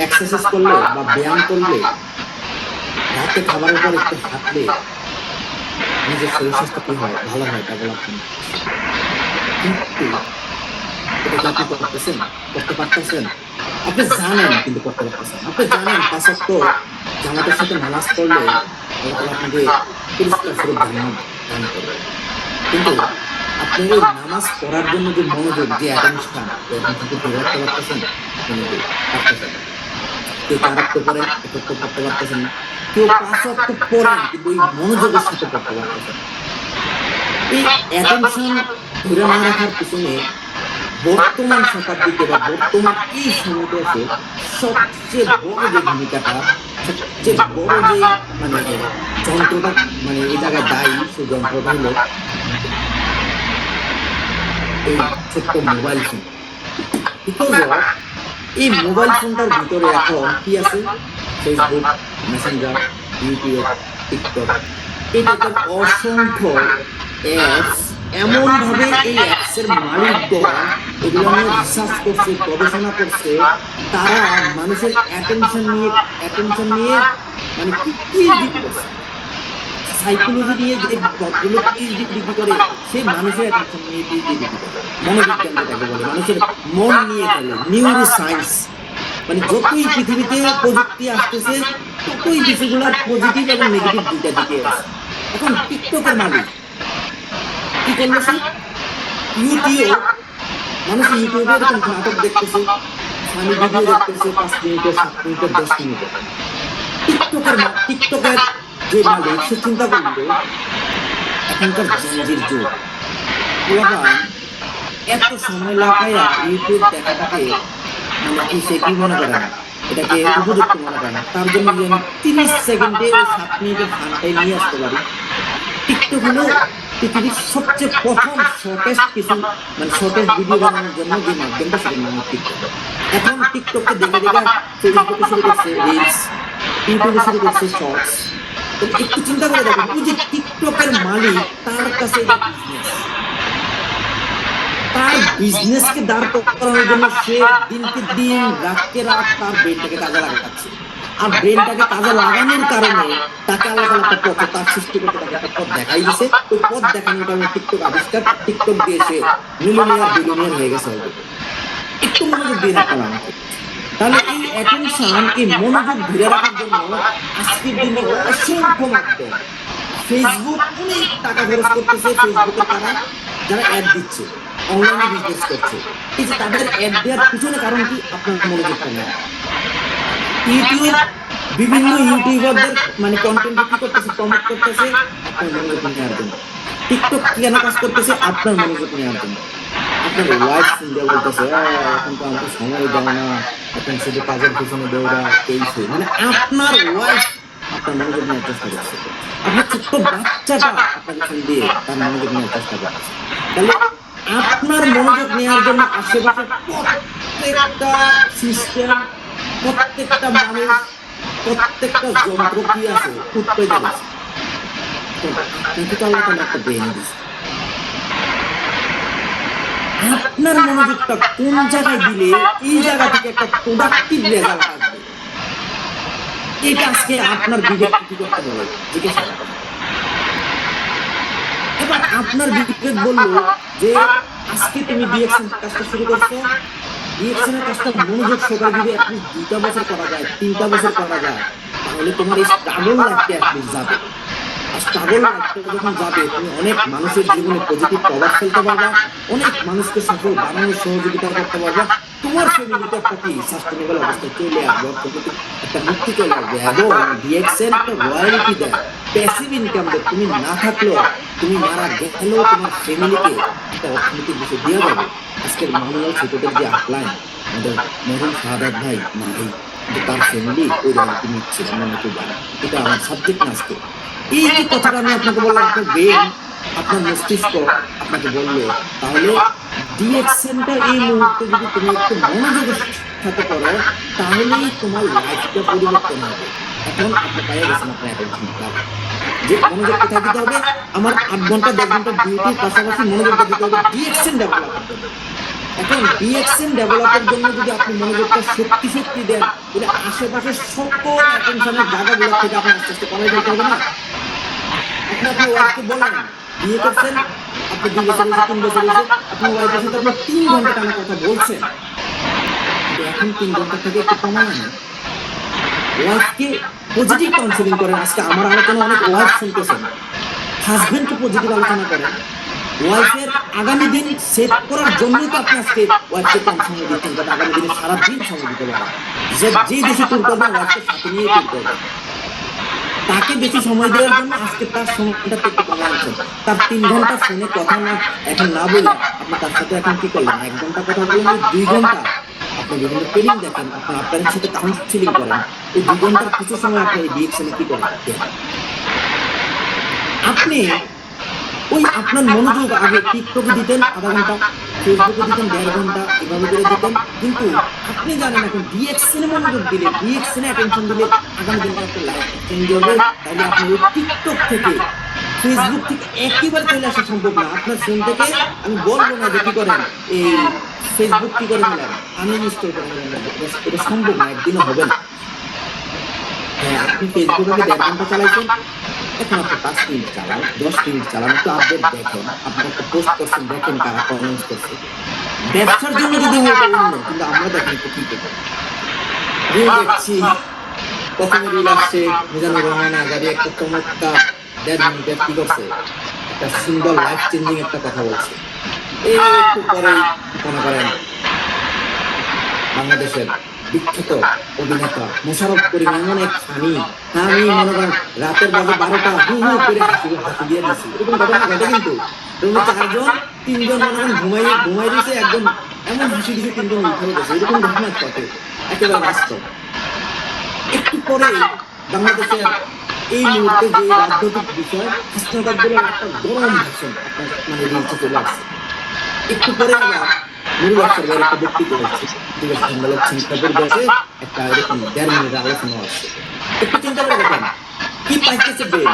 এক্সারসাইজ করলে বা ব্যায়াম করলে, রাতে খাবারের পর একটু হাঁটলে নিজের শরীর স্বাস্থ্য কি হয়, ভালো হয়, ডেভেলপমেন্ট। কিন্তু এটা কি আপনি করতেছেন, করতে পারতেছেন? আপনি জানেন কিন্তু করতে পারতেছেন। আপনি জানেন 5 ওয়াক্ত জামাতের সাথে নামাজ পড়লে আল্লাহ তাআলা আপনাকে পুরস্কার স্বরূপ জান্নাত দান করবে, কিন্তু আপনি ওই নামাজ পড়ার জন্য যে মনোযোগ, যে অ্যাটেনশন, এখন কিন্তু ধরে রাখতে পারতেছেন? আপনি কিন্তু পারতেছেন না। কেউ 4 ওয়াক্ত পড়েন, 1 ওয়াক্ত পড়তে পারতেছেন না। কেউ 5 ওয়াক্ত পড়েন কিন্তু ওই মনোযোগের সাথে পড়তে পারতেছেন না। এই অ্যাটেনশন ধরে না রাখার পিছনে বর্তমান শতাব্দীতে বা বর্তমান এই সময়টাতে সবচেয়ে বড় যে ভূমিকাটা, সবচেয়ে বড় যে মানে যন্ত্রটা মানে এই জায়গায় দায়ী, সেই যন্ত্রটা হলো এই ছোট্ট মোবাইল ফোন। বিকজ এই মোবাইল ফোনটার ভিতরে এখন কি আছে, ফেসবুক, মেসেঞ্জার, ইউটিউব, টিকটক, এই টাইপের অসংখ্য অ্যাপস। এমন ভাবে এই অ্যাপস এর মালিকগণ এগুলো নিয়ে রিসার্চ করছে, গবেষণা করছে, তারা মানুষের অ্যাটেনশন নিয়ে মানে কি পিএইচডি করছে, সাইকোলজি নিয়ে যে পদগুলো পিএইচডি ডিগ্রি করে, সেই মানুষের অ্যাটেনশন নিয়ে পিএইচডি ডিগ্রি করে। মনোবিজ্ঞান যেটাকে বলে, মানুষের মন নিয়ে ফেলে, নিউরো সায়েন্স। মানে যতই পৃথিবীতে প্রযুক্তি আসতেছে, ততই বিষয়গুলোর পজিটিভ এবং নেগেটিভ দুইটা দিকে আছে। এখন টিকটকের মালিক কি করলো, সে ইউটিউব, মানুষ ইউটিউবে এরকম নাটক দেখতেছে, ফানি ভিডিও দেখতেছে, 5 মিনিটের, 7 মিনিটের, 10 মিনিটের। টিকটকের যে মালিক, সে চিন্তা করলো এখনকার জেনজির যুগ, পোলাপান এত সময় লাগাইয়া ইউটিউব দেখাটাকে মানে কি, সে কি মনে করে না, এটাকে উপযুক্ত মনে করে না। তার জন্য যে আমি 30 সেকেন্ডে 7 মিনিটের ফানটাই নিয়ে আসতে পারি। টিকটক হলো পৃথিবীর সবচেয়ে প্রথম শর্টেস্ট কিছু মানে শর্টেস্ট ভিডিও বানানোর জন্য যে মাধ্যমটা, সেটার নাম টিকটক। এখন টিকটককে দেখে দেখে ফেসবুকে শুরু করছে রিলস, ইউটিউবে শুরু করছে শর্টস। তো একটু চিন্তা করে দেখেন, ওই যে টিকটকের মালিক, তার কাছে এটা বিজনেস। তার বিজনেসকে দাঁড় করানোর জন্য সে দিনকে দিন, রাতকে রাত তার ব্রেনটাকে কাজে লাগাচ্ছে। আর ব্রেনটাকে কাজে লাগানোর কারণে তাকে আল্লাহ তাআলা একটা পথ, তার সৃষ্টি করতে তাকে একটা পথ দেখাই দিয়েছে। ওই পথ দেখানোর কারণে টিকটক আবিষ্কার, টিকটক দিয়ে সে মিলিয়নিয়ার, বিলিয়নিয়ার হয়ে গেছে অলরেডি। একটু মনোযোগ দিয়ে রাখতে আমাকে। তাহলে এই অ্যাটেনশন, এই মনোযোগ ধরে রাখার জন্য আজকের দিনে অসংখ্য মাধ্যম। ফেসবুক অনেক টাকা খরচ করতেছে, ফেসবুকে তারা যারা অ্যাড দিচ্ছে, অনলাইনে বিজনেস করছে, এই যে তাদের অ্যাড দেওয়ার পিছনে কারণ কি? আপনার মনোযোগটা নেই। ইউটিউব বিভিন্ন ইউটিউবারদের মানে কন্টেন্ট কি করতেছে, প্রমোট করতেছে আপনার মনোযোগ নেওয়ার জন্য। টিকটক কেন কাজ করতেছে? আপনার মনোযোগ নেওয়ার জন্য। আপনার ওয়াইফ শুনতে বলতেছে, এখন তো আমাকে সময় দাও না, এখন শুধু কাজের পিছনে দৌড়া, এই সেই, মানে আপনার ওয়াইফ আপনার মনোযোগ নেওয়ার চেষ্টা করছে। আপনার ছোট্ট বাচ্চাটা আপনাকে ফোন দিয়ে তার মনোযোগ নেওয়ার চেষ্টা করতেছে। তাহলে আপনার মনোযোগ নেওয়ার জন্য আশেপাশে প্রত্যেকটা সিস্টেম, প্রত্যেকটা মানুষ, প্রত্যেকটা যন্ত্র কি আছে, উৎপেদে আছে। কিন্তু তো আল্লাহ তাআলা একটা ব্রেন দিয়েছে। আপনার মনোযোগটা কোন জায়গায় দিলে এই জায়গা থেকে একটা প্রোডাক্টিভ রেজাল্ট আসবে, এটা আজকে আপনার বিবেক কি করতে হবে, জিজ্ঞাসা করতে হবে। এবার আপনার বিবেক বললো যে আজকে তুমি ডিএকশন কাজটা শুরু করছো, ডিএকশনের কাজটা মনোযোগ সহকারে যদি আপনি 2টা বছর করা যায়, 3টা বছর করা যায়, তাহলে তোমার এই স্ট্রাগল লাইফটা অ্যাটলিস্ট যাবে। স্ট্রাগল লাইফটা যখন যাবে, তুমি অনেক মানুষের জীবনে পজিটিভ প্রভাব ফেলতে পারবা, অনেক মানুষকে সফল বানানোর সহযোগিতা করতে পারবা, তোমার ফ্যামিলিতে একটা কি সাস্টেনেবল অবস্থায় চলে আসবে, অর্থনৈতিক একটা মুক্তি চলে আসবে। এবং ডিএক্সএল একটা রয়্যালিটি দেয়, প্যাসিভ ইনকাম দেয়। তুমি না থাকলেও, তুমি মারা গেলেও তোমার ফ্যামিলিকে একটা অর্থনৈতিক বিষয় দেওয়া যাবে। আজকের মামুনাল ছোটদের যে আপলাইন, আমাদের মরহুম শাহাদাত ভাই নাই, কিন্তু তার ফ্যামিলি ওই রয়্যালিটি নিচ্ছে, আমরা নাকি জানি। এটা আমার সাবজেক্ট না আজকে। এই যে কথাটা আমি আপনাকে বললাম, আপনার ব্রেন, আপনার মস্তিষ্ক আপনাকে বললো, তাহলে ডিএকশনটা এই মুহূর্তে যদি তুমি একটু মনোযোগের সাথে করো, তাহলেই তোমার লাইফটা পরিবর্তন হবে। এখন আপনি পাইয়া গেছেন আপনার অ্যাটেনশন, যে মনোযোগ কোথায় দিতে হবে? আমার 8 ঘন্টা 10 ঘন্টা ডিউটির পাশাপাশি মনোযোগটা দিতে হবে ডিএকশন ডেভেলপের জন্য। এখন ডিএকশন ডেভেলপের জন্য যদি আপনি মনোযোগটা শক্তি দেন, তাহলে আশেপাশের সকল অ্যাটেনশনের জায়গাগুলো থেকে আপনি আস্তে আস্তে কমাই দিতে হবে না? আপনি আপনার ওয়াইফকে বলেন, বিয়ে করছেন, আপনি 2 বছর হয়েছে, 3 বছর হয়েছে, আপনার ওয়াইফের সাথে আপনি 3 ঘন্টা টানা কথা বলছেন, কিন্তু এখন 3 ঘন্টা থেকে একটু কমায় না। ওয়াইফকে পজিটিভ কাউন্সিলিং করেন। আজকে আমার আলোচনা অনেক ওয়াইফ শুনতেছেন, হাজবেন্ডকে পজিটিভ আলোচনা করেন। ওয়াইফের আগামী দিন সেট করার জন্যই তো আপনি আজকে ওয়াইফকে কম সময় দিচ্ছেন, যাতে আগামী দিনে সারাদিন সময় দিতে পারেন। যে দেশে ট্যুর করবেন, ওয়াইফকে সাথে নিয়ে ট্যুর করবেন। তাকে বেশি সময় দেওয়ার জন্য আজকে তার সময়টা একটু কমে আনছেন। তার 3 ঘন্টা ফোনে কথা না এখন না বলে আপনি তার সাথে এখন কি করলেন, 1 ঘন্টা কথা বলেন, 2 ঘন্টা আপনি বিভিন্ন ট্রেনিং দেখেন, আপনার আপনার সাথে কাউন্সিলিং করেন। এই 2 ঘন্টার কিছু সময় আপনি এই ডিএকশনে কি করেন দেন। আপনি ওই আপনার মনোযোগ আগে টিকটকে দিতেন আধা ঘন্টা, ফেসবুকে দিতেন 1.5 ঘন্টা, এভাবে করে দিতেন। কিন্তু আপনি জানেন এখন ডিএকশনে মনোযোগ দিলে, ডিএকশনে অ্যাটেনশন দিলে আগামী দিনে একটা লাইফ চেঞ্জ হবে। তাহলে আপনি ওই টিকটক থেকে, ফেসবুক থেকে একেবারে চলে আসা সম্ভব না। আপনার ফোন থেকে আমি বলবো না যে কি করেন, এই ফেসবুক কি করে ফেলেন, আনইনস্টল করে ফেলেন, এটা সম্ভব না, একদিনও হবে না। হ্যাঁ, আপনি ফেসবুকে 1.5 ঘন্টা চালাইছেন, এখন আপনি 5 মিনিট চালান, 10 মিনিট চালান, একটু আপডেট দেখেন, আপনি একটা পোস্ট করছেন, দেখেন কারা কমেন্টস করছে। ব্যবসার জন্য যদি হয় এটা অন্য, কিন্তু আমরা দেখেন একটু কি করবো। রিল দেখছি, প্রথমে রিল আসছে মিজানুর রহমান আজারি একটা চমৎকার 1.5 মিনিটের কি করছে, একটা সুন্দর লাইফ চেঞ্জিং একটা কথা বলছে। এই একটু পরেই মনে করেন বাংলাদেশের বিখ্যাত অভিনেতা মোশাররফ করিম এমন এক ফানি, আমি মনে করেন রাতের বাজে 12টা হু হু করে হাসি দিয়ে দিচ্ছি, এরকম ঘটনা ঘটে। কিন্তু রুমে 4 জন 3 জন মনে করেন ঘুমাই দিয়েছে, একজন এমন হাসি দিয়েছে 3 জন উঠে গেছে, এরকম ঘটনা ঘটে, একেবারে বাস্তব। একটু পরে বাংলাদেশের এই মুহূর্তে যে রাজনৈতিক বিষয়, হাসনাবাদগুলোর একটা গরম ভাষণ আপনার মানে রিলসে চলে আসছে। একটু পরে আবার নুরুল আফসার ভাইয়ের একটা বক্তৃতা হচ্ছে, দিবস সম্মেলক সিঙ্গাপুর দেশে একটা এরকম 1.5 মিনিটের আলোচনা আসছে। একটু চিন্তা করে দেখেন কি পাইতেছে ব্রেন,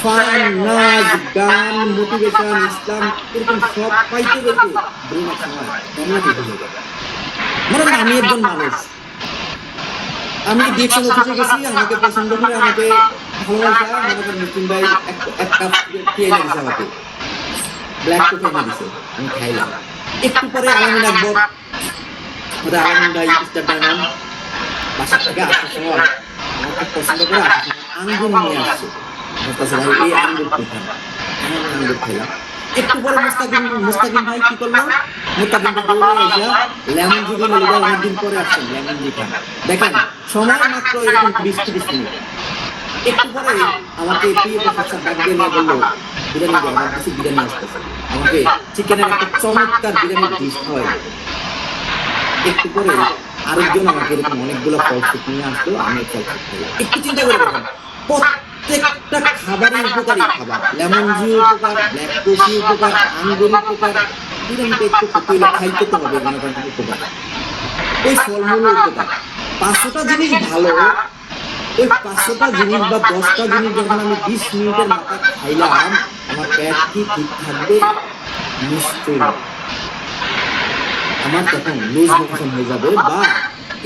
ফান, নাচ, গান, মোটিভেশন, ইসলাম, এরকম সব পাইতে পেতে ব্রেনের সময় অন্যদিকে হয়ে যাবে। মনে করেন আমি একজন মানুষ, আমি ডিএকশন অফিসে গেছি, আমাকে পছন্দ করে, আমাকে ভালোবাসা, মনে করেন মুসলিম ভাই এক কাপ খেয়ে দিয়েছে, আমাকে ব্ল্যাক কফি এনে দিছে, আমি খাইলাম। একটু পরে আলামিন আকবর, আলামিন ভাই স্টার ডায়মন্ড বাসা থেকে আসার সময় আমাকে পছন্দ করে আসার সময় আঙ্গুর নিয়ে আসছে, বলতেছে ভাই এই আঙ্গুর কি খান, আমি আঙ্গুর খেলাম। একটু পরে মুস্তাকিম ভাই কি করলো? মুস্তাকিম ভাই দৌড়ে এসে লেমন জি কিনে লিডার অনেকদিন পরে আসছেন লেমন জি খান। দেখেন সময় মাত্র এরকম 20-30 মিনিট। একটু পরে আমাকে প্রিয় প্রফেসর ডাক দিয়ে নিয়ে বললো বিরিয়ানি দিয়ে অর্ডার দিচ্ছি, বিরিয়ানি আসতেছে। আমাকে চিকেনের একটা চমৎকার বিরিয়ানির ডিশ খাওয়াইলো। একটু পরে আরেকজন আমাকে এরকম অনেকগুলো ফল ফ্রুট নিয়ে আসলো, আমি ফল ফ্রুট খাইলাম। একটু চিন্তা করে দেখেন, প্রত্যেকটা খাবারই উপকারী খাবার। লেমন জি উপকার, ব্ল্যাক কফি উপকার, আঙ্গুর উপকার, বিরিয়ানিটা একটু খেতে হইলে খাইতে তো হবে, মনে করেন উপকার। ওই ফলমূল উপকার, 500টা জিনিস ভালো। ওই 500টা জিনিস বা 10টা জিনিস যখন আমি 20 মিনিটের মাথা খাইলাম, আমার পেট কি ঠিক থাকবে? নিশ্চয়ই না। আমার তখন লুজ মোশন হয়ে যাবে, বা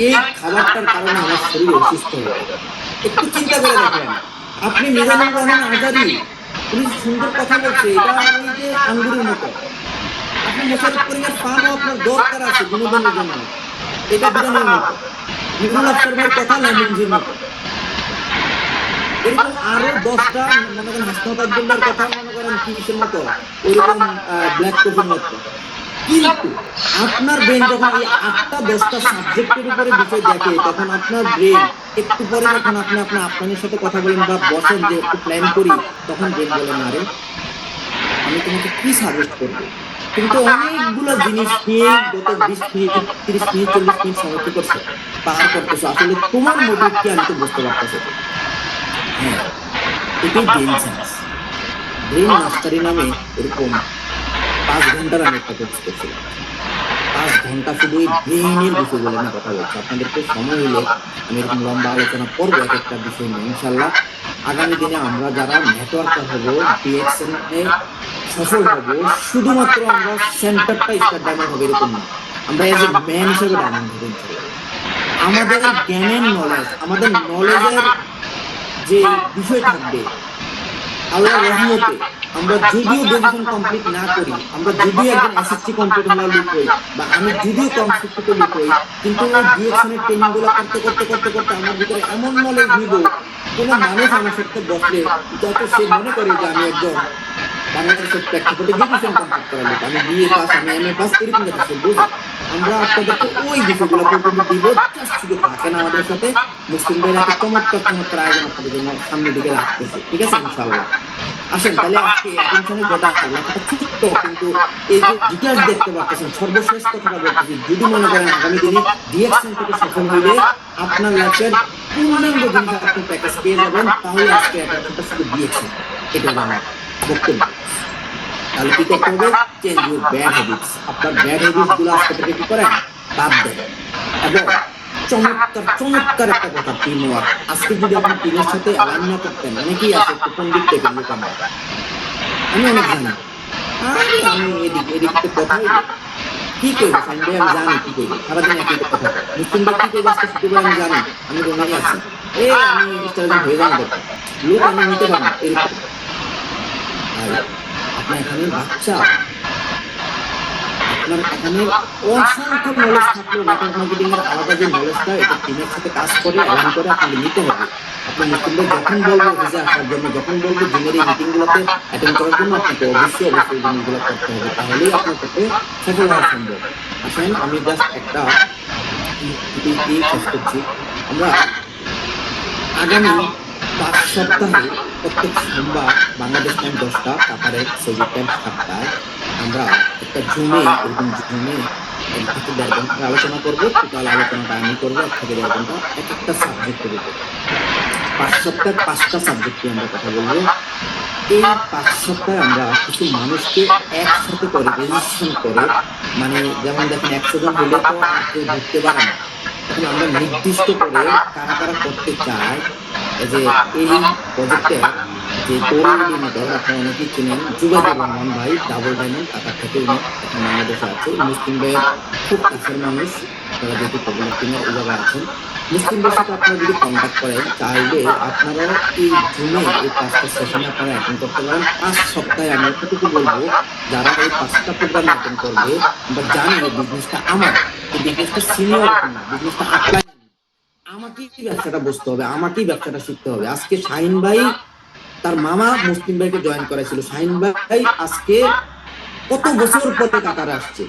এই খাবারটার কারণে আমার শরীর অসুস্থ হয়ে যাবে। একটু চিন্তা করে দেখেন, আপনি মিজানুর রহমান আজারি, উনি সুন্দর কথা বলছে, এটা ওই যে আঙ্গুরের মতো। আপনি মোশাররফ করিমের ফানও আপনার দরকার আছে বিনোদনের জন্য, এটা বিনোদনের মতো। নুরুল আফসার ভাইয়ের কথা লেমনজির মতো। এরকম আরো 10টা, মনে করেন হাসনাত আব্দুল্লাহর কথা মনে করেন কিসের মতো, ওইরকম ব্ল্যাক কফির মতো। কিন্তু আপনার ব্রেন যখন এই 8টা 10টা সাবজেক্টের উপরে বিষয় দেখে, তখন আপনার ব্রেন একটু পরে যখন আপনি আপনার সাথে কথা বলেন বা বসেন যে একটু প্ল্যান করি, তখন ব্রেন বলে না রে, আমি তোমাকে কি সাজেস্ট করবো? তুমি তো অনেকগুলো জিনিস নিয়ে গত 20 মিনিট 30 মিনিট 40 মিনিট সময় কি করছো, পার করতেছো। আসলে তোমার মোটিভ কি আমি তো বুঝতে পারতেছি। হ্যাঁ, এটাই ব্রেন সায়েন্স। ব্রেন মাস্টারি নামে এরকম 5 ঘন্টার আমি একটা কোর্স করছিলাম। 5 ঘন্টা শুধু এই ব্রেনের বিষয়গুলো নিয়ে কথা বলছি। আপনাদেরকে সময় হলে আমি এরকম লম্বা আলোচনা করবো এক একটা বিষয় নিয়ে ইনশাল্লাহ। আগামী দিনে আমরা যারা নেটওয়ার্কার হবো, ডিএক্সএন এ সফল হবো, শুধুমাত্র আমরা সেন্টারটা স্টার ডায়মন্ড হবে এরকম না, আমরা এজ এ ম্যান হিসেবে ডায়মন্ড হবো ইনশাল্লাহ। আমাদের জ্ঞানের নলেজ, আমাদের নলেজের যে বিষয় থাকবে, আল্লাহর রহমতে আমরা যদিও গ্রাজুয়েশন কমপ্লিট না করি, আমরা যদিও একজন এসএসসি কমপ্লিট হওয়ার লোক হই, বা আমি যদিও কম শিক্ষিত লোক হই, কিন্তু ওই ডিএকশনের ট্রেনিং গুলো করতে করতে করতে করতে আমার ভিতরে এমন নলেজ নিব, কোনো মানুষ আমার সাথে বসলে যত সে মনে করে যে আমি একজন বাংলাদেশের প্রেক্ষাপটে গ্রাজুয়েশন কমপ্লিট করা লোক, আমি বিএ পাস, আমি এমএ পাস, এরকম কথা সে বোঝে। আমরা আপনাদেরকে ওই বিষয়গুলো পর্যন্ত দিব। জাস্ট শুধু থাকেন আমাদের সাথে। মুসলিম ভাইয়ের একটা চমৎকার চমৎকার আয়োজন আপনাদের জন্য সামনের দিকে রাখতেছে, ঠিক আছে ইনশাআল্লাহ। আসেন তাহলে আজকে অ্যাটেনশনের যেটা লেখাটা ছোট্ট, কিন্তু এই যে ডিটেলস দেখতে পাচ্ছেন, সর্বশেষ কথাটা বলতেছি, যদি মনে করেন আগামী দিনে ডিএকশন থেকে সফল হইলে আপনার লাইফের পূর্ণাঙ্গ জিনিস আপনি প্যাকেজ পেয়ে যাবেন, তাহলে আজকে অ্যাটেনশনটা শুধু ডিএকশন, এটা হলো আমার বক্তব্য। তাহলে কি করতে হবে? Change your bad habits. আপনার ব্যাড হ্যাবিটস গুলো আজকে থেকে কি করেন? বাদ দেন। এবং চমৎকার চমৎকার একটা কথা, টিম ওয়ার্ক। আজকে যদি আপনি টিমের সাথে অ্যালাইন না করতেন, অনেকেই আছে একটু পন্ডিত টাইপের লোক আমরা, আমি অনেক জানি, আরে আমি এদিক এদিক তো কথাই কি করবো সাইন ভাই, আমি জানি কি করবো, সারাদিন একই কথা কয়। মুসলিম ভাই কি করবো আজকে শুক্রবার, আমি জানি, আমি রোমানি আছি, আমি স্টারজন হয়ে যাবো দেখো, লোক আমি নিতে পারবো এরকম। ভাই আপনার এখানে বাচ্চা, আপনার এখানে অসংখ্য নলেজ থাকলেও নেটওয়ার্ক মার্কেটিং এর আলাদা যে নলেজটা, এটা টিমের সাথে কাজ করে অ্যালাইন করে আপনাকে নিতে হবে। আপনি মুসলিমদের যখন বলবো অফিসে আসার জন্য, যখন বলবো জিমের এই মিটিং গুলোতে অ্যাটেন্ড করার জন্য, আপনাকে অবশ্যই অবশ্যই জিনিসগুলো করতে হবে, তাহলেই আপনার পক্ষে সফল হওয়া সম্ভব। আসেন আমি জাস্ট একটা শেষ করছি। আমরা আগামী 5 সপ্তাহে প্রত্যেক সোমবার বাংলাদেশ টাইম 10টা, কাতারে সৌদি টাইম 7টায় আমরা একটা জুমে, এরকম জুমে 1 থেকে 1.5 ঘন্টা আলোচনা করবো। টোটাল আলোচনাটা আমি করবো 1 থেকে 1.5 ঘন্টা, এক একটা সাবজেক্টের উপর। 5 সপ্তাহে 5টা সাবজেক্টে আমরা কথা বলবো। এই 5 সপ্তাহে আমরা কিছু মানুষকে একসাথে করে রেজিস্ট্রেশন করে, মানে যেমন দেখেন 100 জন হলে তো আর কেউ ঢুকতে পারে না, তখন আমরা নির্দিষ্ট করে কারা কারা করতে চায়, যে এই প্রজেক্টের যে কোঅর্ডিনেটর, আপনারা অনেকেই চিনেন জুবাইদুর রহমান ভাই, ডাবল ডায়মন্ড কাতার থেকে, উনি এখন বাংলাদেশে আছে। মুসলিম ভাইয়ের খুব কাছের মানুষ, আপনারা যেহেতু পপুলার টিমের এই জায়গায় আছেন, মুসলিম ভাইয়ের সাথে আপনারা যদি কন্ট্যাক্ট করেন, চাইলে আপনারা এই জুমে এই 5টা সেশনে আপনারা অ্যাটেন্ড করতে পারেন। 5 সপ্তাহে আমি এতটুকু বলবো, যারা এই 5টা প্রোগ্রামে অ্যাটেন্ড করবে, আমরা জানি এই বিজনেসটা আমার, এই বিজনেসটা সিনিয়র না, বিজনেসটা আপনার, আমাকেই ব্যবসাটা বুঝতে হবে, আমাকেই ব্যবসাটা শিখতে হবে। আজকে শাহিন ভাই তার মামা মুসলিম ভাইকে জয়েন করাইছিল, শাহিন ভাই আজকে কত বছর পরে কাতারে আসছে,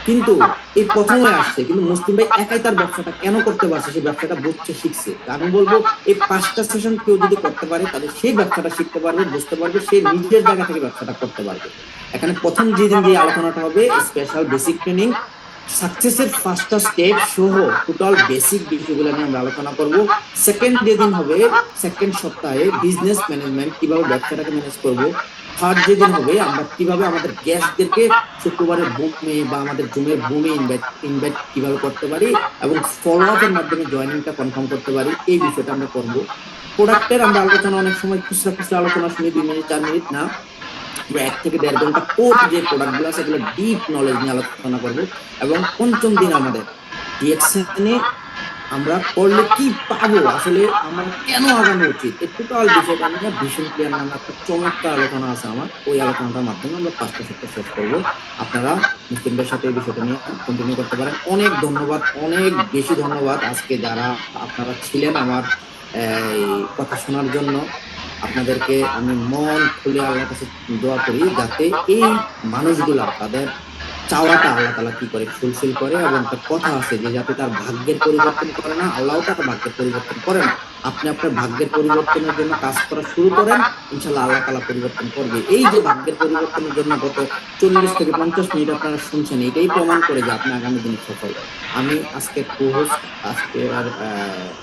কিন্তু এই প্রথমে আসছে, কিন্তু মুসলিম ভাই একাই তার ব্যবসাটা কেন করতে পারছে, সেই ব্যবসাটা বুঝতে শিখছে। তা আমি বলবো এই 5টা সেশন কেউ যদি করতে পারে, তাহলে সেই ব্যবসাটা শিখতে পারবে, বুঝতে পারবে, সে নিজের জায়গা থেকে ব্যবসাটা করতে পারবে। এখানে প্রথম যেদিন যে আলোচনাটা হবে স্পেশাল বেসিক ট্রেনিং, সাকসেসের 5টা স্টেপ সহ টোটাল বেসিক বিষয়গুলো নিয়ে আমরা আলোচনা করব। সেকেন্ড যেদিন হবে, সেকেন্ড সপ্তাহে বিজনেস ম্যানেজমেন্ট, কিভাবে ব্যবসাটাকে ম্যানেজ করব। থার্ড যেদিন হবে, আমরা কিভাবে আমাদের গেস্টদেরকে শুক্রবারের বুমে বা আমাদের জুমের বুমে ইনভাইট কিভাবে করতে পারি এবং ফলো আপের মাধ্যমে জয়েনিংটা কনফার্ম করতে পারি, এই বিষয়টা আমরা করবো। প্রোডাক্টের আমরা আলোচনা অনেক সময় খুচরা খুচরা আলোচনা শুনি, 2 মিনিট 4 মিনিট না, আমরা 1 থেকে 1.5 ঘন্টা কোর যে প্রোডাক্ট গুলো আছে সেগুলো ডিপ নলেজ নিয়ে আলোচনা করবো। এবং পঞ্চম দিন আমাদের ডিএকশনে আমরা করলে কি পাবো, আসলে আমার কেন আগানো উচিত, এই টোটাল বিষয়টা নিয়ে ভীষণ ক্লিয়ার নামে একটা চমৎকার আলোচনা আছে আমার, ওই আলোচনাটার মাধ্যমে আমরা 5টা সেক্টর শেষ করবো। আপনারা মুসলিমদের সাথে এই বিষয়টা নিয়ে কন্টিনিউ করতে পারেন। অনেক ধন্যবাদ, অনেক বেশি ধন্যবাদ আজকে যারা আপনারা ছিলেন আমার এই কথা শোনার জন্য। আপনাদেরকে আমি মন খুলে আল্লাহর কাছে দোয়া করি যাতে এই মানুষগুলা তাদের চাওয়াটা আল্লাহ তাআলা কি করে ফুলফিল করে, এবং একটা কথা আছে যে যাতে তার ভাগ্যের পরিবর্তন করে না, আল্লাহও তার ভাগ্যের পরিবর্তন করে না। আপনি আপনার ভাগ্যের পরিবর্তনের জন্য কাজ করা শুরু করেন, ইনশাআল্লাহ আল্লাহ তাআলা পরিবর্তন করবে। এই যে ভাগ্যের পরিবর্তনের জন্য গত 40 থেকে 50 মিনিট আপনারা শুনছেন, এটাই প্রমাণ করে যে আপনি আগামী দিনে সফল। আমি আজকে co-host, আজকে আর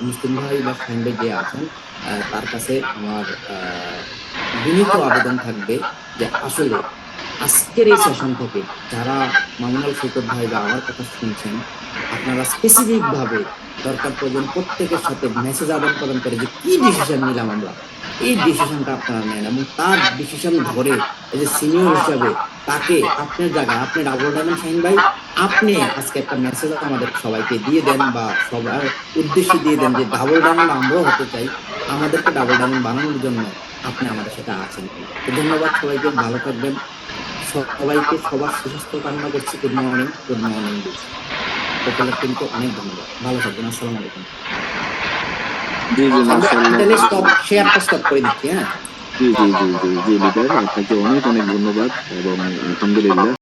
মুসলিম ভাই বা শাহিন ভাই যে আছেন, তার কাছে আমার বিনীত আবেদন থাকবে যে আসলে আজকের এই সেশন থেকে যারা মামুনুল সৈকত ভাই বা আমার কথা শুনছেন, আপনারা স্পেসিফিক ভাবে দরকার প্রয়োজন প্রত্যেকের সাথে মেসেজ আদান প্রদান করে যে কি ডিসিশন নিলাম আমরা, এই ডিসিশনটা আপনারা নেন এবং তার ডিসিশন ধরে এই যে সিনিয়র হিসাবে তাকে আপনার জায়গায়, আপনি ডাবল ডায়মন্ড শাহিন ভাই, আপনি আজকে একটা মেসেজ আমাদের সবাইকে দিয়ে দেন বা সবার উদ্দেশ্যে দিয়ে দেন যে ডাবল ডায়মন্ড আমরাও হতে চাই, আমাদেরকে ডাবল ডায়মন্ড বানানোর জন্য আপনি আমাদের সাথে আছেন। তো ধন্যবাদ সবাইকে, ভালো থাকবেন। সবাইকে সবার সুস্বাস্থ্য কামনা করছি। Good morning, good morning. সকলের কিন্তু অনেক ধন্যবাদ, ভালো থাকবেন, আসসালামু আলাইকুম। জি জি মাশাআল্লাহ। তাহলে স্টপ, শেয়ারটা স্টপ করে দিচ্ছি। হ্যাঁ, জি জি জি জি জি লিডার, আপনাকে অনেক অনেক ধন্যবাদ এবং আলহামদুলিল্লাহ।